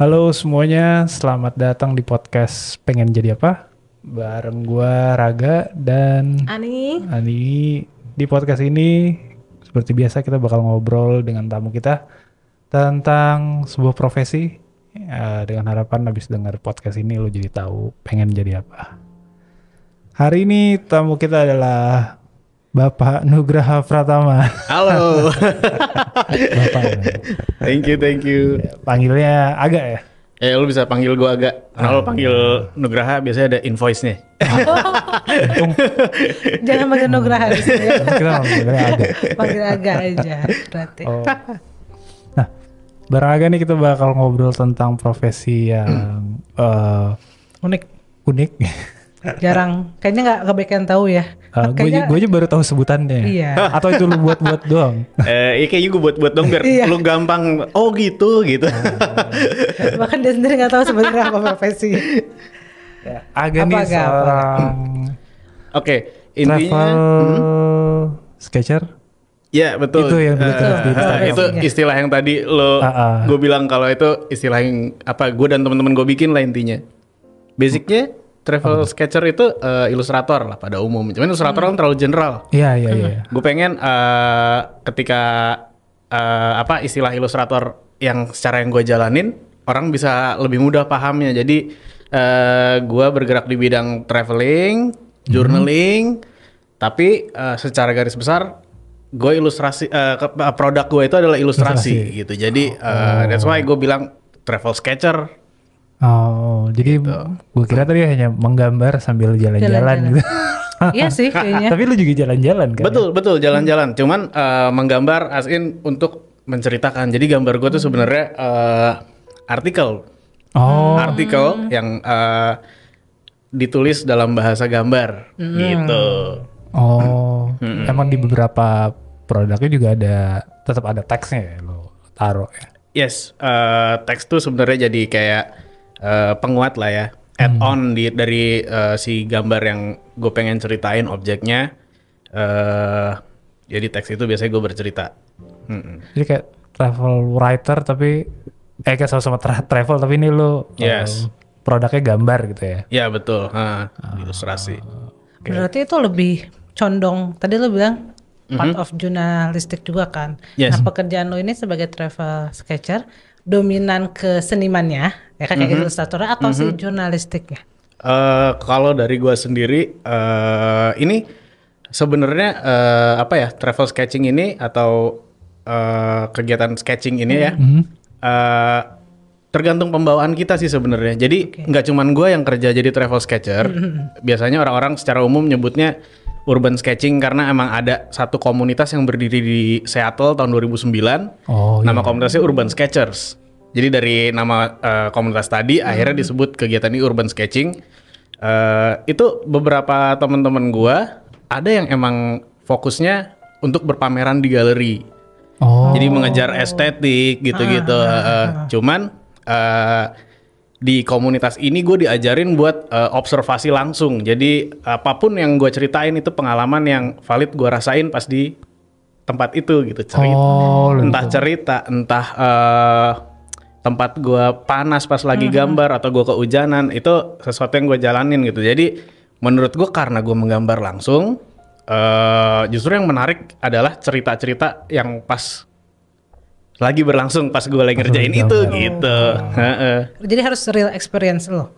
Halo semuanya, selamat datang di podcast Pengen Jadi Apa? Bareng gua Raga dan Ani. Ani. Di podcast ini seperti biasa kita bakal ngobrol dengan tamu kita tentang sebuah profesi. Dengan harapan habis dengar podcast ini lo jadi tahu pengen jadi apa. Hari ini tamu kita adalah Bapak Nugraha Pratama. Halo. Bapak, Thank you. panggilnya Aga ya? Lu bisa panggil gua agak. Karena lu panggil Nugraha biasanya ada invoice-nya. Jangan panggil Nugraha di sini ya. Kita panggilnya Aga. Panggil Aga aja berarti. Oh. Nah, bareng Aga nih kita bakal ngobrol tentang profesi yang Unik. unik. Jarang. Kayaknya nggak kebanyakan tahu ya. Gue aja baru tahu sebutannya. Iya. Atau itu lu buat-buat doang. Iya kayaknya gue buat dong biar Iya. lu gampang. Oh gitu. Bahkan dia sendiri nggak tahu sebenarnya apa profesi. Ya, Aga nih Apa, Aga? seorang Oke, intinya travel sketcher. ya betul. Itu yang dulu tulis di Instagram. Itu istilah yang tadi lo gue bilang kalau itu istilah yang apa gue dan teman-teman gue bikin lah intinya. Basicnya travel sketcher itu ilustrator lah pada umum. Cuman ilustrator kan terlalu general. Iya. Gue pengen ketika istilah ilustrator yang secara yang gue jalanin orang bisa lebih mudah pahamnya. Jadi gue bergerak di bidang traveling, journaling, tapi secara garis besar gue ilustrasi produk gue itu adalah ilustrasi gitu. Jadi that's why gue bilang travel sketcher. Oh, jadi gue kira tadi hanya menggambar sambil jalan-jalan gitu. Iya sih kayaknya. Tapi lu juga jalan-jalan kan? Betul jalan-jalan. Cuman menggambar as in untuk menceritakan. Jadi gambar gue tuh sebenarnya artikel yang ditulis dalam bahasa gambar gitu. Oh, emang di beberapa produknya juga tetap ada teksnya ya lo taruh ya? Yes, teks tuh sebenarnya jadi kayak penguat lah ya, add-on dari si gambar yang gue pengen ceritain objeknya. Jadi teks itu biasanya gue bercerita. Jadi kayak travel writer tapi kayak sama-sama travel tapi ini lo Yes. Produknya gambar gitu ya? Ya betul, ilustrasi. Berarti itu lebih condong. Tadi lo bilang part of jurnalistik juga kan. Yes. Nah pekerjaan lo ini sebagai travel sketcher dominan ke senimannya ya kan kayak ilustratornya atau si jurnalistiknya? Kalau dari gue sendiri, ini sebenarnya travel sketching ini atau kegiatan sketching ini ya, tergantung pembawaan kita sih sebenarnya. Jadi nggak cuman gue yang kerja jadi travel sketcher. Biasanya orang-orang secara umum nyebutnya urban sketching karena emang ada satu komunitas yang berdiri di Seattle tahun 2009. Nama komunitasnya Urban Sketchers. Jadi dari nama komunitas tadi akhirnya disebut kegiatan ini urban sketching. Itu beberapa teman-teman gua ada yang emang fokusnya untuk berpameran di galeri. Jadi mengejar estetik gitu-gitu. Cuman di komunitas ini gue diajarin buat observasi langsung. Jadi apapun yang gue ceritain itu pengalaman yang valid gue rasain pas di tempat itu gitu. Cerita, entah tempat gue panas pas lagi gambar atau gue kehujanan, itu sesuatu yang gue jalanin gitu. Jadi menurut gue karena gue menggambar langsung, justru yang menarik adalah cerita-cerita yang pas lagi berlangsung pas gue lagi ngerjain itu gitu. Jadi harus real experience lo.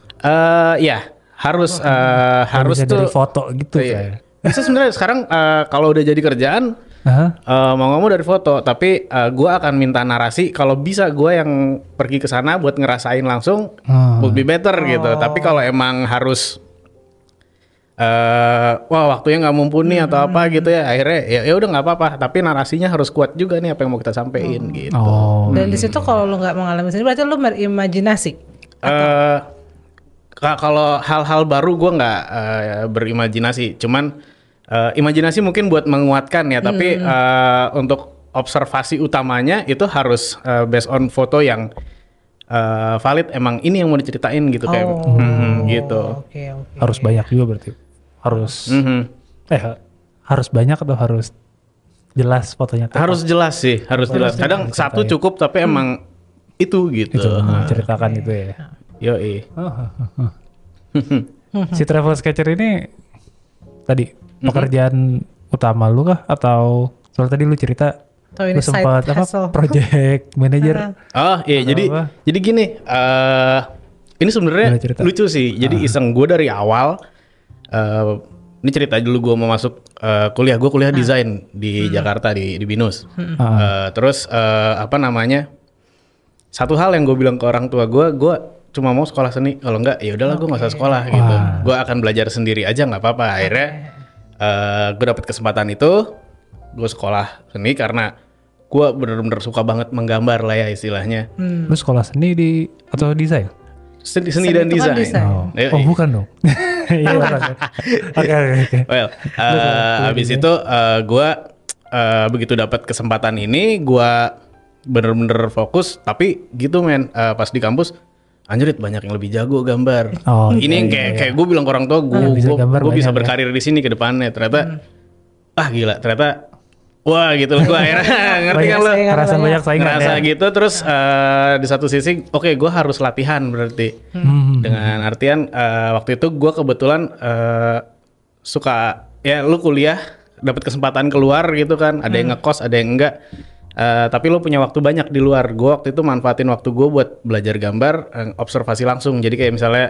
Ya harus Bisa tuh dari foto gitu kayak. Bisa sebenarnya sekarang kalau udah jadi kerjaan mau nggak mau dari foto, tapi gue akan minta narasi kalau bisa gue yang pergi ke sana buat ngerasain langsung would be better gitu. Tapi kalau emang harus waktunya nggak mumpuni atau apa gitu ya, akhirnya ya udah nggak apa-apa. Tapi narasinya harus kuat juga nih apa yang mau kita sampein gitu. Dan di situ kalau lo nggak mengalami sendiri berarti lo berimajinasi. Kalau hal-hal baru gue nggak berimajinasi, cuman imajinasi mungkin buat menguatkan ya, tapi untuk observasi utamanya itu harus based on foto yang valid, emang ini yang mau diceritain gitu kayak gitu. Okay. Harus banyak juga berarti. Harus banyak atau harus jelas fotonya? Harus jelas sih, harus jelas. Kadang satu cukup, tapi emang itu gitu. Itu menceritakan itu ya. Yoi. Si travel sketcher ini tadi pekerjaan utama lu kah atau soal tadi lu cerita Atau ini lu sempat side hustle. project manager Oh iya, jadi gini, ini sebenarnya Boleh cerita. lucu sih. Jadi iseng gue dari awal, ini cerita dulu gue mau masuk kuliah. Gue kuliah desain di Jakarta di BINUS. Terus apa namanya? Satu hal yang gue bilang ke orang tua gue cuma mau sekolah seni. Kalau enggak, ya udahlah gue nggak usah sekolah gitu. Gue akan belajar sendiri aja nggak apa-apa. Akhirnya gue dapet kesempatan itu, gue sekolah seni karena gue bener-bener suka banget menggambar lah ya istilahnya. lu sekolah seni atau desain? Seni dan itu kan desain. desain. Oh bukan dong. Iya bukan. Oke. Well, habis itu gue begitu dapat kesempatan ini, gue bener-bener fokus. Tapi gitu men, pas di kampus, anjrit banyak yang lebih jago gambar. Oh, Ini yang kayak gue bilang ke orang tua, Yang bisa gambar gue bisa banyak ya. berkarir di sini ke depannya. Ternyata, gila, ternyata, wah gitu loh. Gue akhirnya ngerti kan lo? Ngerasa banyak saingan Ngerasa ya. gitu. Terus di satu sisi, oke, gue harus latihan berarti. Dengan artian waktu itu gue kebetulan suka ya lu kuliah dapat kesempatan keluar gitu kan, ada yang ngekos ada yang enggak, tapi lu punya waktu banyak di luar. Gue waktu itu manfaatin waktu gue buat belajar gambar, observasi langsung. Jadi kayak misalnya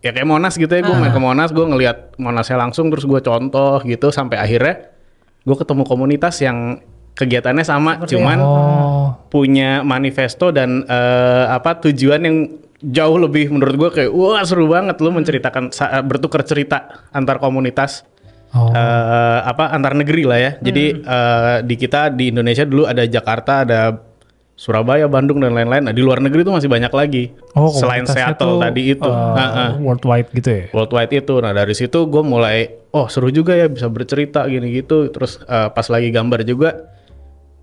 ya kayak Monas gitu ya, gue main ke Monas, gue ngelihat Monasnya langsung, terus gue contoh gitu sampai akhirnya gue ketemu komunitas yang kegiatannya sama, cuman punya manifesto dan tujuan yang jauh lebih menurut gue kayak wah seru banget. Lu menceritakan bertukar cerita antar komunitas, antar negeri lah ya. Jadi di kita di Indonesia dulu ada Jakarta, ada Surabaya, Bandung dan lain-lain. Nah di luar negeri itu masih banyak lagi selain Seattle tadi itu. Worldwide gitu ya? Worldwide itu. Nah dari situ gue mulai seru juga ya bisa bercerita gini gitu. Terus pas lagi gambar juga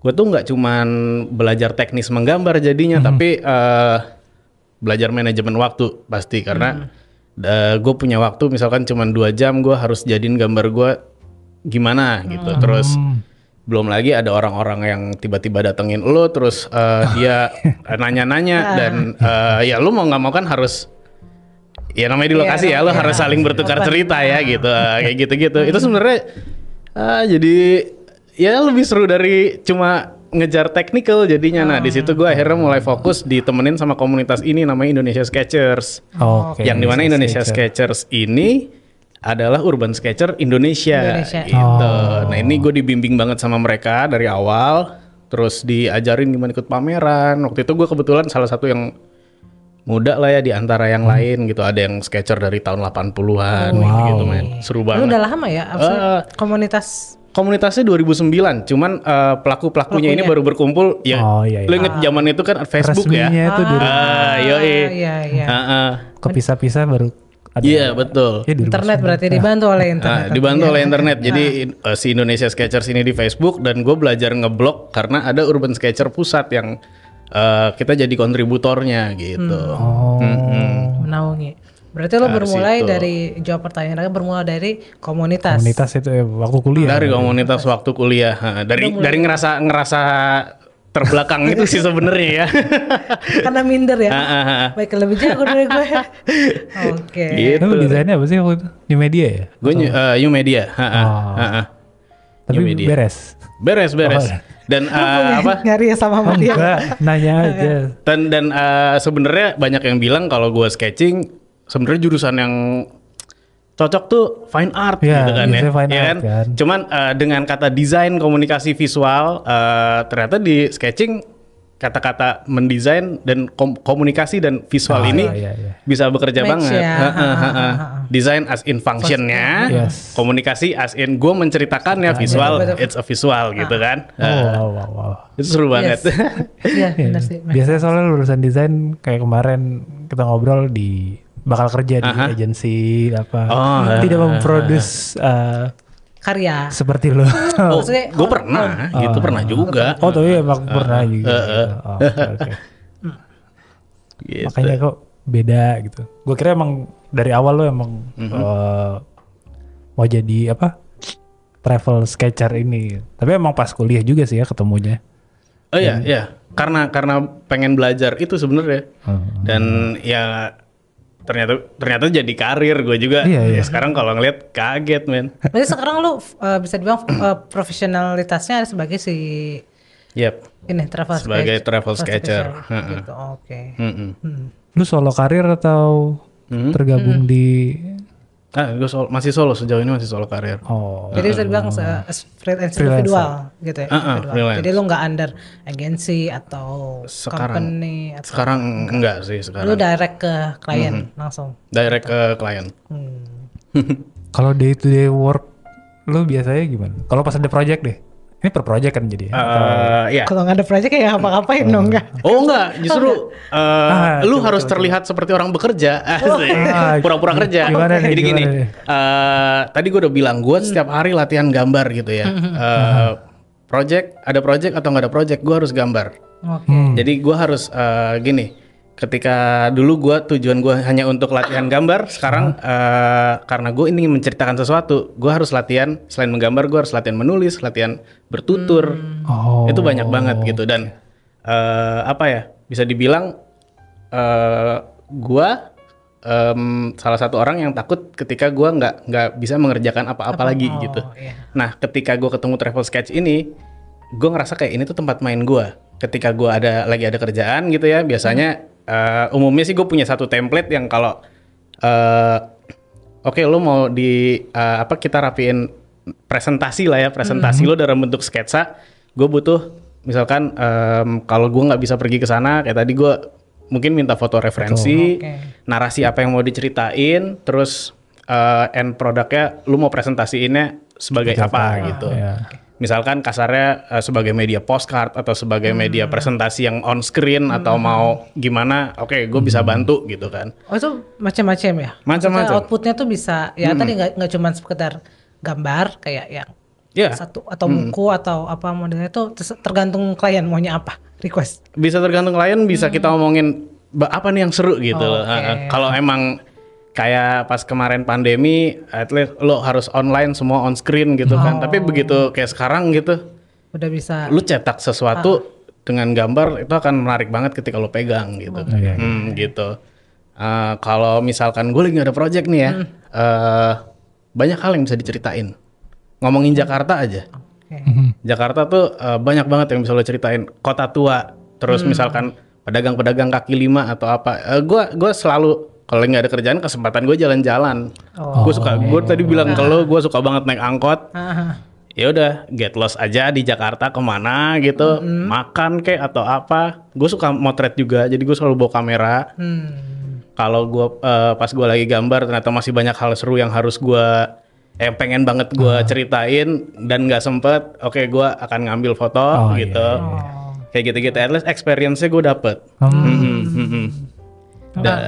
gue tuh nggak cuman belajar teknis menggambar jadinya, tapi belajar manajemen waktu pasti karena gue punya waktu misalkan cuman 2 jam, gue harus jadiin gambar gue gimana gitu. Terus belum lagi ada orang-orang yang tiba-tiba datengin lo, terus dia nanya-nanya dan ya lo mau nggak mau kan harus, ya namanya di lokasi ya lo harus saling bertukar cerita ya gitu, kayak gitu-gitu. Itu sebenarnya jadi ya lebih seru dari cuma ngejar technical jadinya. Nah di situ gue akhirnya mulai fokus ditemenin sama komunitas ini namanya Indonesia Sketchers. Yang dimana Indonesia Sketchers ini adalah urban sketcher Indonesia. Gitu. Nah ini gue dibimbing banget sama mereka dari awal, terus diajarin gimana ikut pameran. Waktu itu gue kebetulan salah satu yang muda lah ya di antara yang lain gitu. Ada yang sketcher dari tahun 80-an gitu men. Seru banget. Lu udah lama ya Komunitasnya 2009, cuman pelaku-pelakunya ini baru berkumpul ya. Lu inget zaman itu kan Facebook ya? Resminya itu kepisah-pisah baru ada. Iya betul. Internet berarti dibantu oleh internet. Dibantu oleh internet. Jadi si Indonesia Sketchers ini di Facebook dan gue belajar ngeblog karena ada Urban Sketcher Pusat yang kita jadi kontributornya gitu. Menaungi. Berarti lo bermulai dari jawab pertanyaan, bermula dari komunitas. Komunitas itu ya waktu kuliah. Dari komunitas waktu kuliah. Dari ngerasa terbelakang itu sih sebenarnya ya. Karena minder ya. Baik lebih jago dari gue. Oke. Gitu. Lu desainnya apa sih waktu itu? New Media ya? Gue New Media. Tapi New Media. Beres. Dan nyari sama dia. Enggak, nanya aja. Dan sebenarnya banyak yang bilang kalau gue sketching sebenarnya jurusan yang cocok tuh fine art gitu kan ya. Fine art kan. Cuman dengan kata desain, komunikasi visual, ternyata di sketching kata-kata mendesain dan komunikasi dan visual ini bisa bekerja banget. Desain as in functionnya, komunikasi as in gue menceritakannya, visual it's a visual gitu kan. Itu seru banget. Iya benar sih. Biasanya soalnya lulusan desain kayak kemarin kita ngobrol bakal kerja di agensi apa, tidak memproduce karya seperti lo. Gue pernah, gitu pernah juga. Tapi emang pernah juga. Gitu. Makanya kok beda gitu. Gue kira emang dari awal lo emang mau jadi travel sketcher ini. Tapi emang pas kuliah juga sih ya ketemunya. Oh iya, iya. Karena pengen belajar itu sebenarnya. Dan ya ternyata jadi karir gue juga. Iya. Ya, sekarang kalau ngeliat kaget, men. Berarti sekarang lu bisa dibilang profesionalitasnya sebagai si Yep. ini Sebagai travel sketcher. Gitu. Oke. Lu solo karir atau tergabung di Gue masih solo sejauh ini, masih solo karir. Jadi bisa dibilang freelance individual gitu ya. Individual. Freelance. Jadi lu nggak under agency atau company atau Sekarang enggak sih sekarang. lu direct ke klien langsung. Direct ke klien. kalau day to day work lu biasanya gimana? Kalau pas ada project deh. Ini per project kan jadi. Iya. Kalau nggak ada project ya ngapa-ngapain dong enggak? Oh enggak, justru lu harus terlihat seperti orang bekerja. Pura-pura kerja. Gimana nih, Jadi gini, nih? tadi gue udah bilang gue setiap hari latihan gambar gitu ya. Ada project atau nggak ada project, gue harus gambar. Oke. Jadi gue harus gini. Ketika dulu tujuan gue hanya untuk latihan gambar, sekarang karena gue ingin menceritakan sesuatu, gue harus latihan selain menggambar, gue harus latihan menulis, latihan bertutur. Itu banyak banget gitu. Dan bisa dibilang gue salah satu orang yang takut ketika gue nggak bisa mengerjakan apa-apa lagi gitu. Iya. Nah, ketika gue ketemu Travel Sketch ini, gue ngerasa kayak ini tuh tempat main gue. Ketika gue lagi ada kerjaan gitu ya, biasanya umumnya sih gue punya satu template yang kalau oke, lo mau kita rapiin presentasi lah ya, presentasi lo dalam bentuk sketsa. Gue butuh misalkan kalau gue nggak bisa pergi ke sana, kayak tadi gue mungkin minta foto referensi, narasi apa yang mau diceritain, terus end produknya lo mau presentasiinnya sebagai apa gitu. Misalkan kasarnya sebagai media postcard atau sebagai media presentasi yang on screen atau mau gimana, oke, gue bisa bantu gitu kan. Oh itu macam-macam ya? Macam-macam. Outputnya tuh bisa, ya tadi nggak cuma sekedar gambar kayak yang satu atau buku atau apa modelnya itu tergantung klien maunya apa, request. Bisa tergantung klien, bisa kita omongin apa nih yang seru gitu loh. Kalau emang kayak pas kemarin pandemi, at least lo harus online semua on screen gitu kan. Tapi begitu kayak sekarang gitu, udah bisa. Lu cetak sesuatu dengan gambar itu akan menarik banget ketika lo pegang gitu. Gitu. Kalau misalkan gue lagi gak ada project nih ya, banyak hal yang bisa diceritain. Ngomongin Jakarta aja. Jakarta tuh banyak banget yang bisa lo ceritain. Kota tua, terus misalkan pedagang-pedagang kaki lima atau apa. Gue selalu kalau nggak ada kerjaan, kesempatan gue jalan-jalan. Gue tadi bilang ke lo, gue suka banget naik angkot. Ya udah, get lost aja di Jakarta kemana gitu, makan kek atau apa. Gue suka motret juga, jadi gue selalu bawa kamera. Kalau gue pas gue lagi gambar, ternyata masih banyak hal seru yang harus pengen banget gue ceritain dan nggak sempet. Oke, gue akan ngambil foto gitu. Kayak gitu-gitu, at least experience-nya gue dapet.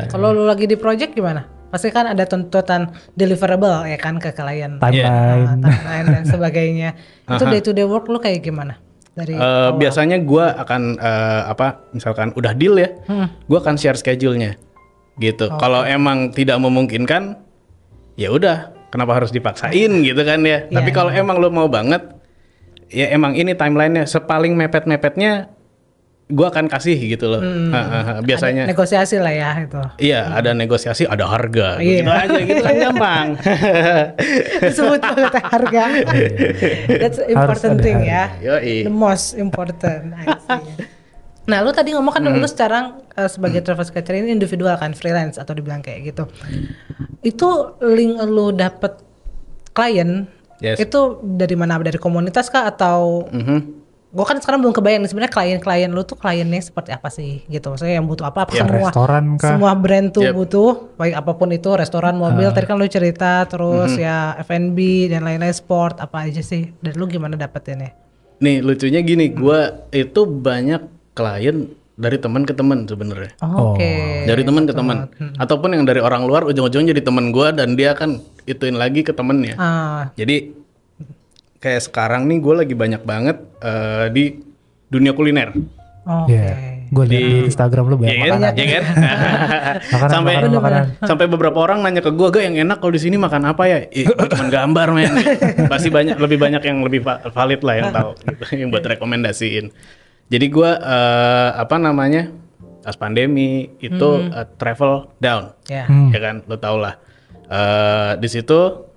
Kalau lu lagi di project gimana? Pasti kan ada tuntutan deliverable ya kan ke klien, timeline dan sebagainya. Itu day to day work lu kayak gimana? Dari biasanya gue akan misalkan udah deal ya, gue akan share schedule-nya gitu. Kalau emang tidak memungkinkan, ya udah, kenapa harus dipaksain gitu kan ya. Tapi kalau emang lu mau banget, ya emang ini timeline-nya sepaling mepet-mepetnya gue akan kasih gitu loh. Biasanya ada negosiasi lah ya itu. Iya, ada negosiasi, ada harga. Gitu aja gitu kan gampang. Disebut banget harga. That's important thing ya. Yoi. The most important. I see. Nah, lu tadi ngomong kan lu sekarang sebagai travel sketcher ini individual kan, freelance atau dibilang kayak gitu. Itu link lu dapet klien itu dari mana? Dari komunitas kah atau gue kan sekarang belum kebayang nih sebenarnya klien-klien lu tuh kliennya seperti apa sih gitu, maksudnya yang butuh apa semua brand tuh butuh, baik apapun itu, restoran, mobil, tadi kan lu cerita, terus ya F&B dan lain-lain, sport, apa aja sih, dan lu gimana dapetinnya? Nih lucunya gini, gue itu banyak klien dari teman ke teman sebenarnya. Dari teman ke teman, ataupun yang dari orang luar ujung-ujungnya jadi teman gue dan dia kan ituin lagi ke temennya. Jadi kayak sekarang nih gue lagi banyak banget di dunia kuliner. Gue lihat di Instagram lu banyak makanan. Iya kan? Sampai beberapa orang nanya ke gue, yang enak kalau di sini makan apa ya? Cuma gambar men. Pasti lebih banyak yang lebih valid lah yang tahu gitu, yang buat rekomendasiin. Jadi gue apa namanya pas pandemi itu travel down, Ya. ya kan, lo tau lah. Di situ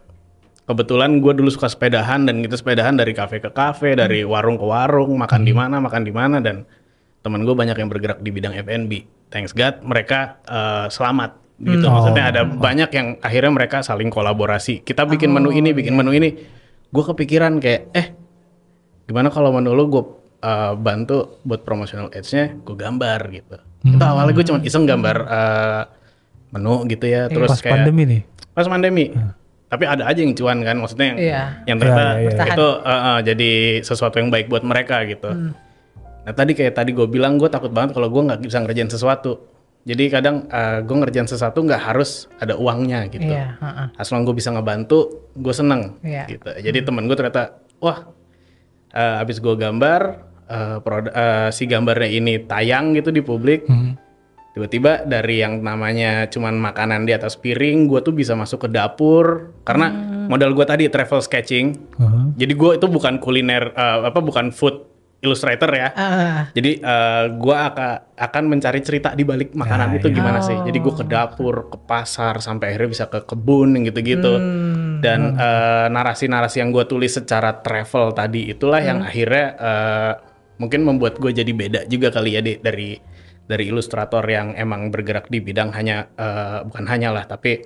kebetulan gue dulu suka sepedahan dan gitu sepedahan dari kafe ke kafe, dari warung ke warung, makan di mana dan temen gue banyak yang bergerak di bidang F&B. Thanks God mereka selamat gitu. Maksudnya ada banyak yang akhirnya mereka saling kolaborasi. Kita bikin menu ini, bikin menu ini. Gue kepikiran kayak gimana kalau menu lo gue bantu buat promotional ads-nya, gue gambar gitu. Itu awalnya gue cuma iseng gambar menu gitu ya, terus Pas kayak pandemi nih. pas pandemi. Tapi ada aja yang cuan kan, maksudnya yang Iya, ternyata iya. itu jadi sesuatu yang baik buat mereka gitu. Nah tadi gue bilang gue takut banget kalau gue nggak bisa ngerjain sesuatu. Jadi kadang gue ngerjain sesuatu nggak harus ada uangnya gitu. Iya, As long gue bisa ngebantu, gue seneng Iya. gitu. Jadi temen gue ternyata, wah abis gue gambar, si gambarnya ini tayang gitu di publik. Tiba-tiba dari yang namanya cuman makanan di atas piring, gue tuh bisa masuk ke dapur karena modal gue tadi travel sketching. Jadi gue itu bukan kuliner bukan food illustrator ya. Jadi gue akan mencari cerita di balik makanan itu gimana sih. Jadi gue ke dapur, ke pasar, sampai akhirnya bisa ke kebun gitu-gitu. Dan narasi-narasi yang gue tulis secara travel tadi itulah yang akhirnya mungkin membuat gue jadi beda juga kali ya dari ilustrator yang emang bergerak di bidang bukan hanya lah tapi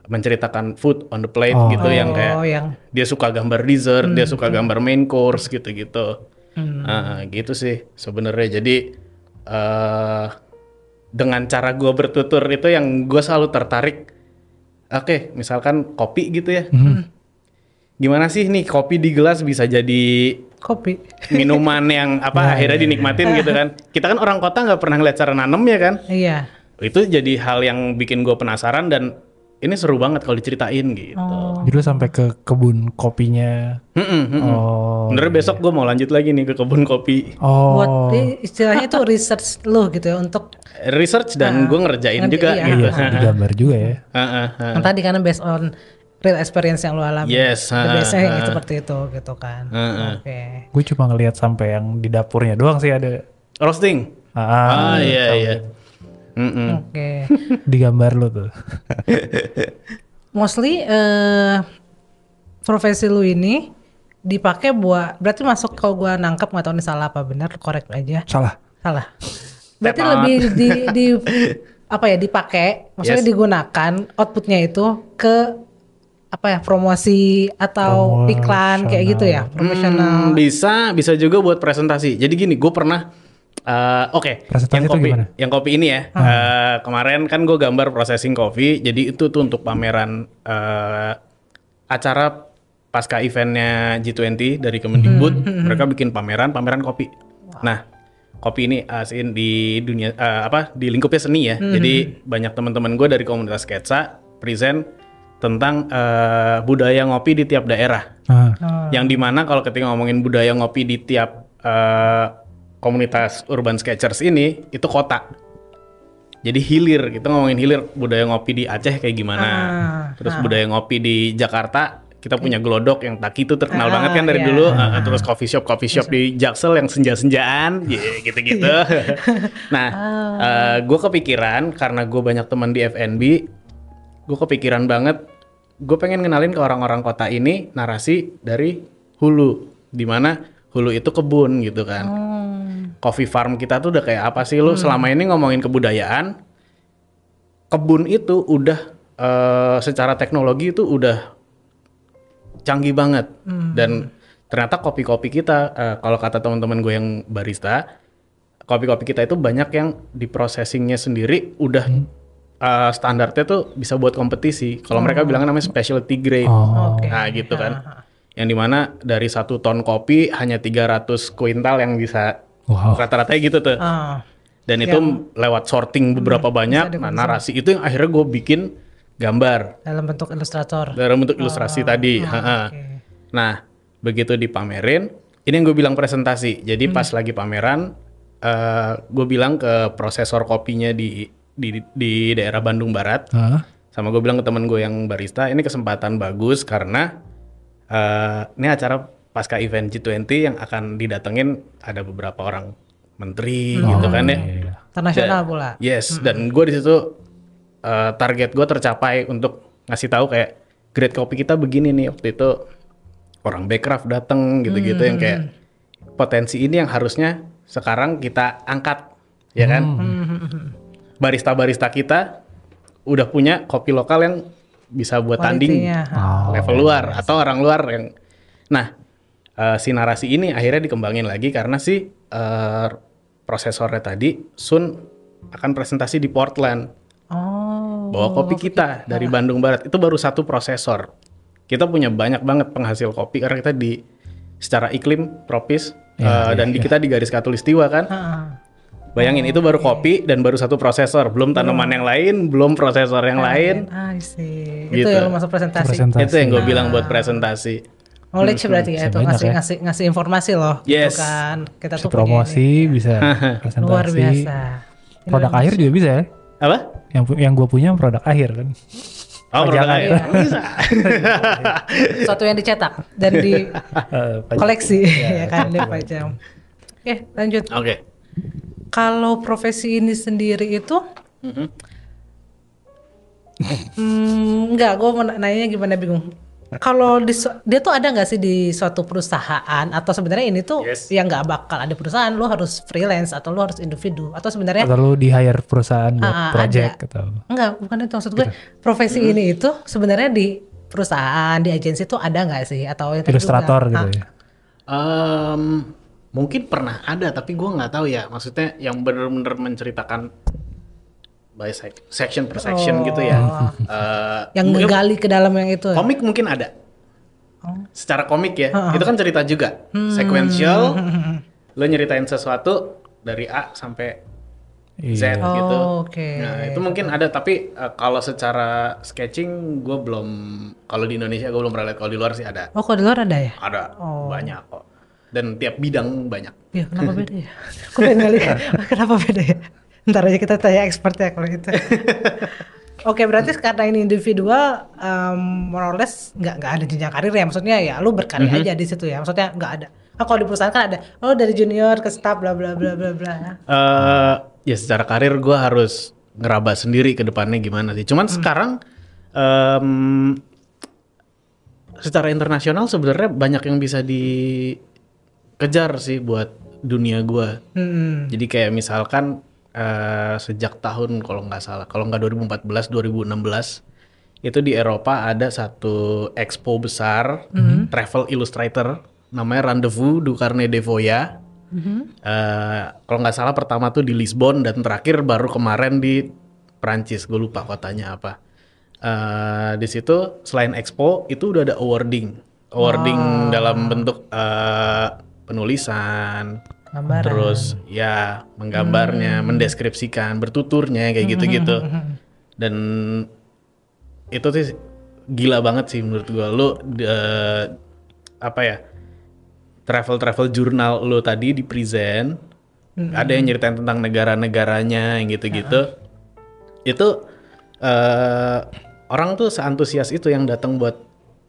menceritakan food on the plate gitu yang kayak dia suka gambar dessert, dia suka gambar main course gitu-gitu. Gitu sih sebenarnya. Jadi dengan cara gue bertutur itu yang gue selalu tertarik. Oke, misalkan kopi gitu ya. Gimana sih nih kopi di gelas bisa jadi Kopi. minuman yang akhirnya dinikmatin gitu kan. Kita kan orang kota nggak pernah ngeliat cara nanem ya kan. Iya. Itu jadi hal yang bikin gue penasaran dan ini seru banget kalau diceritain gitu. Jadi lu sampai ke kebun kopinya. Benernya besok gue mau lanjut lagi nih ke kebun kopi. Buat istilahnya itu research lo gitu ya untuk Research dan gue ngerjain juga gitu. Iya, digambar juga ya. yang tadi karena based on real experience yang lo alami. Yes, Biasanya yang seperti itu gitu kan. Oke. Gue cuma ngelihat sampai yang di dapurnya doang sih ada. Roasting. Iya. Oke. Digambar lu tuh. Mostly profesi lu ini dipakai buat, berarti masuk kalau gua nangkep, nggak tahu ini salah apa benar, korek aja. Salah. Berarti lebih di apa ya, dipakai, maksudnya Yes. digunakan outputnya itu ke apa ya, promosi atau iklan kayak gitu ya, promosional. Bisa juga buat presentasi. Jadi gini, gue pernah Presentasi itu gimana? yang kopi ini ya. Kemarin kan gue gambar processing kopi. Jadi itu tuh untuk pameran acara pasca eventnya G20 dari Kemendikbud. Mereka bikin pameran kopi. Nah, kopi ini asin di dunia di lingkupnya seni ya. Jadi banyak teman-teman gue dari komunitas sketsa present tentang budaya ngopi di tiap daerah. Yang dimana kalau ketika ngomongin budaya ngopi di tiap komunitas urban sketchers ini itu kota. Jadi hilir, kita ngomongin hilir budaya ngopi di Aceh kayak gimana. Terus budaya ngopi di Jakarta, kita punya Glodok yang Taki itu terkenal banget kan dari dulu. Terus coffee shop di Jaksel yang senja-senjaan, gitu-gitu. Nah, gue kepikiran karena gue banyak teman di F&B, gue kepikiran banget, gue pengen ngenalin ke orang-orang kota ini narasi dari hulu, di mana hulu itu kebun gitu kan. Coffee farm kita tuh udah kayak apa sih lu selama ini ngomongin kebudayaan, kebun itu udah secara teknologi itu udah canggih banget. Dan ternyata kopi-kopi kita, kalau kata teman-teman gue yang barista, kopi-kopi kita itu banyak yang di processingnya sendiri udah standarnya tuh bisa buat kompetisi. Kalau mereka bilang namanya specialty grade. Nah gitu kan. Yang dimana dari 1 ton kopi hanya 300 kuintal yang bisa rata-ratanya gitu tuh. Dan itu lewat sorting beberapa banyak. Nah narasi itu yang akhirnya gue bikin gambar. Dalam bentuk ilustrator. Dalam bentuk ilustrasi tadi. Nah begitu dipamerin, ini yang gue bilang presentasi. Jadi pas lagi pameran, gue bilang ke prosesor kopinya di daerah Bandung Barat. Sama gue bilang ke temen gue yang barista, ini kesempatan bagus karena ini acara pasca event G20 yang akan didatengin ada beberapa orang menteri gitu kan ya. Iya. Internasional pula. Yes, dan gue di situ target gue tercapai untuk ngasih tahu kayak grade kopi kita begini nih. Waktu itu orang Backcraft dateng gitu-gitu yang kayak potensi ini yang harusnya sekarang kita angkat, ya kan? Barista-barista kita udah punya kopi lokal yang bisa buat tanding Kualitinya. level luar atau orang luar yang. Nah, si narasi ini akhirnya dikembangin lagi karena si prosesornya tadi Sun akan presentasi di Portland. Oh. Bawa kopi kita dari Bandung Barat. Itu baru satu prosesor. Kita punya banyak banget penghasil kopi karena kita di secara iklim tropis dan kita di garis khatulistiwa kan. Bayangin itu baru kopi dan baru satu prosesor, belum tanaman yang lain, belum prosesor yang lain. I see. Gitu. Itu yang lu masuk presentasi. Itu yang gue bilang buat presentasi. Knowledge berarti ya, Bisa itu banyak ngasih informasi loh. Yes. Gitu kan. Kita Bisa tuh punya promosi, bisa ini. presentasi. Luar biasa. Produk akhir juga bisa ya. Apa? Yang gue punya produk akhir kan. Oh, produk akhir. Bisa. Sesuatu yang dicetak dan di Pajak. koleksi ya kan dipajang. Oke, lanjut. Oke. Kalau profesi ini sendiri itu enggak, gue mau nanya gimana, bingung. Kalau dia tuh ada nggak sih di suatu perusahaan atau sebenarnya ini tuh yang nggak bakal ada perusahaan, lu harus freelance atau lu harus individu atau sebenarnya Atau lu di hire perusahaan buat project ada. atau Enggak, bukan itu maksud gue. Profesi ini itu sebenarnya di perusahaan, di agensi tuh ada nggak sih atau yang tadi ilustrator juga? gitu ya. Mungkin pernah ada tapi gue nggak tahu ya. Maksudnya yang bener-bener menceritakan by section per section gitu ya. Yang mungkin ngegali ke dalam yang itu. komik mungkin ada. Secara komik ya, itu kan cerita juga. Sequential, lo nyeritain sesuatu dari A sampai Z Iya. gitu. Oke. Nah itu mungkin ada tapi kalau secara sketching gue belum. Kalau di Indonesia gue belum pernah lihat. Kalau di luar sih ada. Oh, kalau di luar ada ya? Ada banyak kok. Dan tiap bidang banyak. Iya, kenapa beda ya? Gue pengen kali, kenapa beda ya? Ntar aja kita tanya expert ya kalau itu. Oke, berarti karena ini individual, more or less nggak ada jenjang karir ya? Maksudnya ya lu berkarya aja di situ ya? Maksudnya nggak ada. Nah, kalau di perusahaan kan ada, oh dari junior ke staff bla bla bla bla bla. Ya secara karir gue harus ngeraba sendiri ke depannya gimana sih. Cuman sekarang secara internasional sebenarnya banyak yang bisa dikejar sih buat dunia gue. Jadi kayak misalkan sejak tahun kalau nggak salah, kalau nggak 2014, 2016 itu di Eropa ada satu expo besar travel illustrator namanya Rendezvous du Carnet de Voyage. Kalau nggak salah pertama tuh di Lisbon dan terakhir baru kemarin di Prancis, gue lupa kotanya apa. Di situ selain expo itu udah ada awarding dalam bentuk penulisan, Gambaran. terus ya menggambarnya, mendeskripsikan, bertuturnya kayak gitu-gitu. Dan itu sih gila banget sih menurut gue. Lu apa ya? Travel jurnal lo tadi di present, ada yang nyeritain tentang negara-negaranya yang gitu-gitu. Itu orang tuh seantusias itu yang datang buat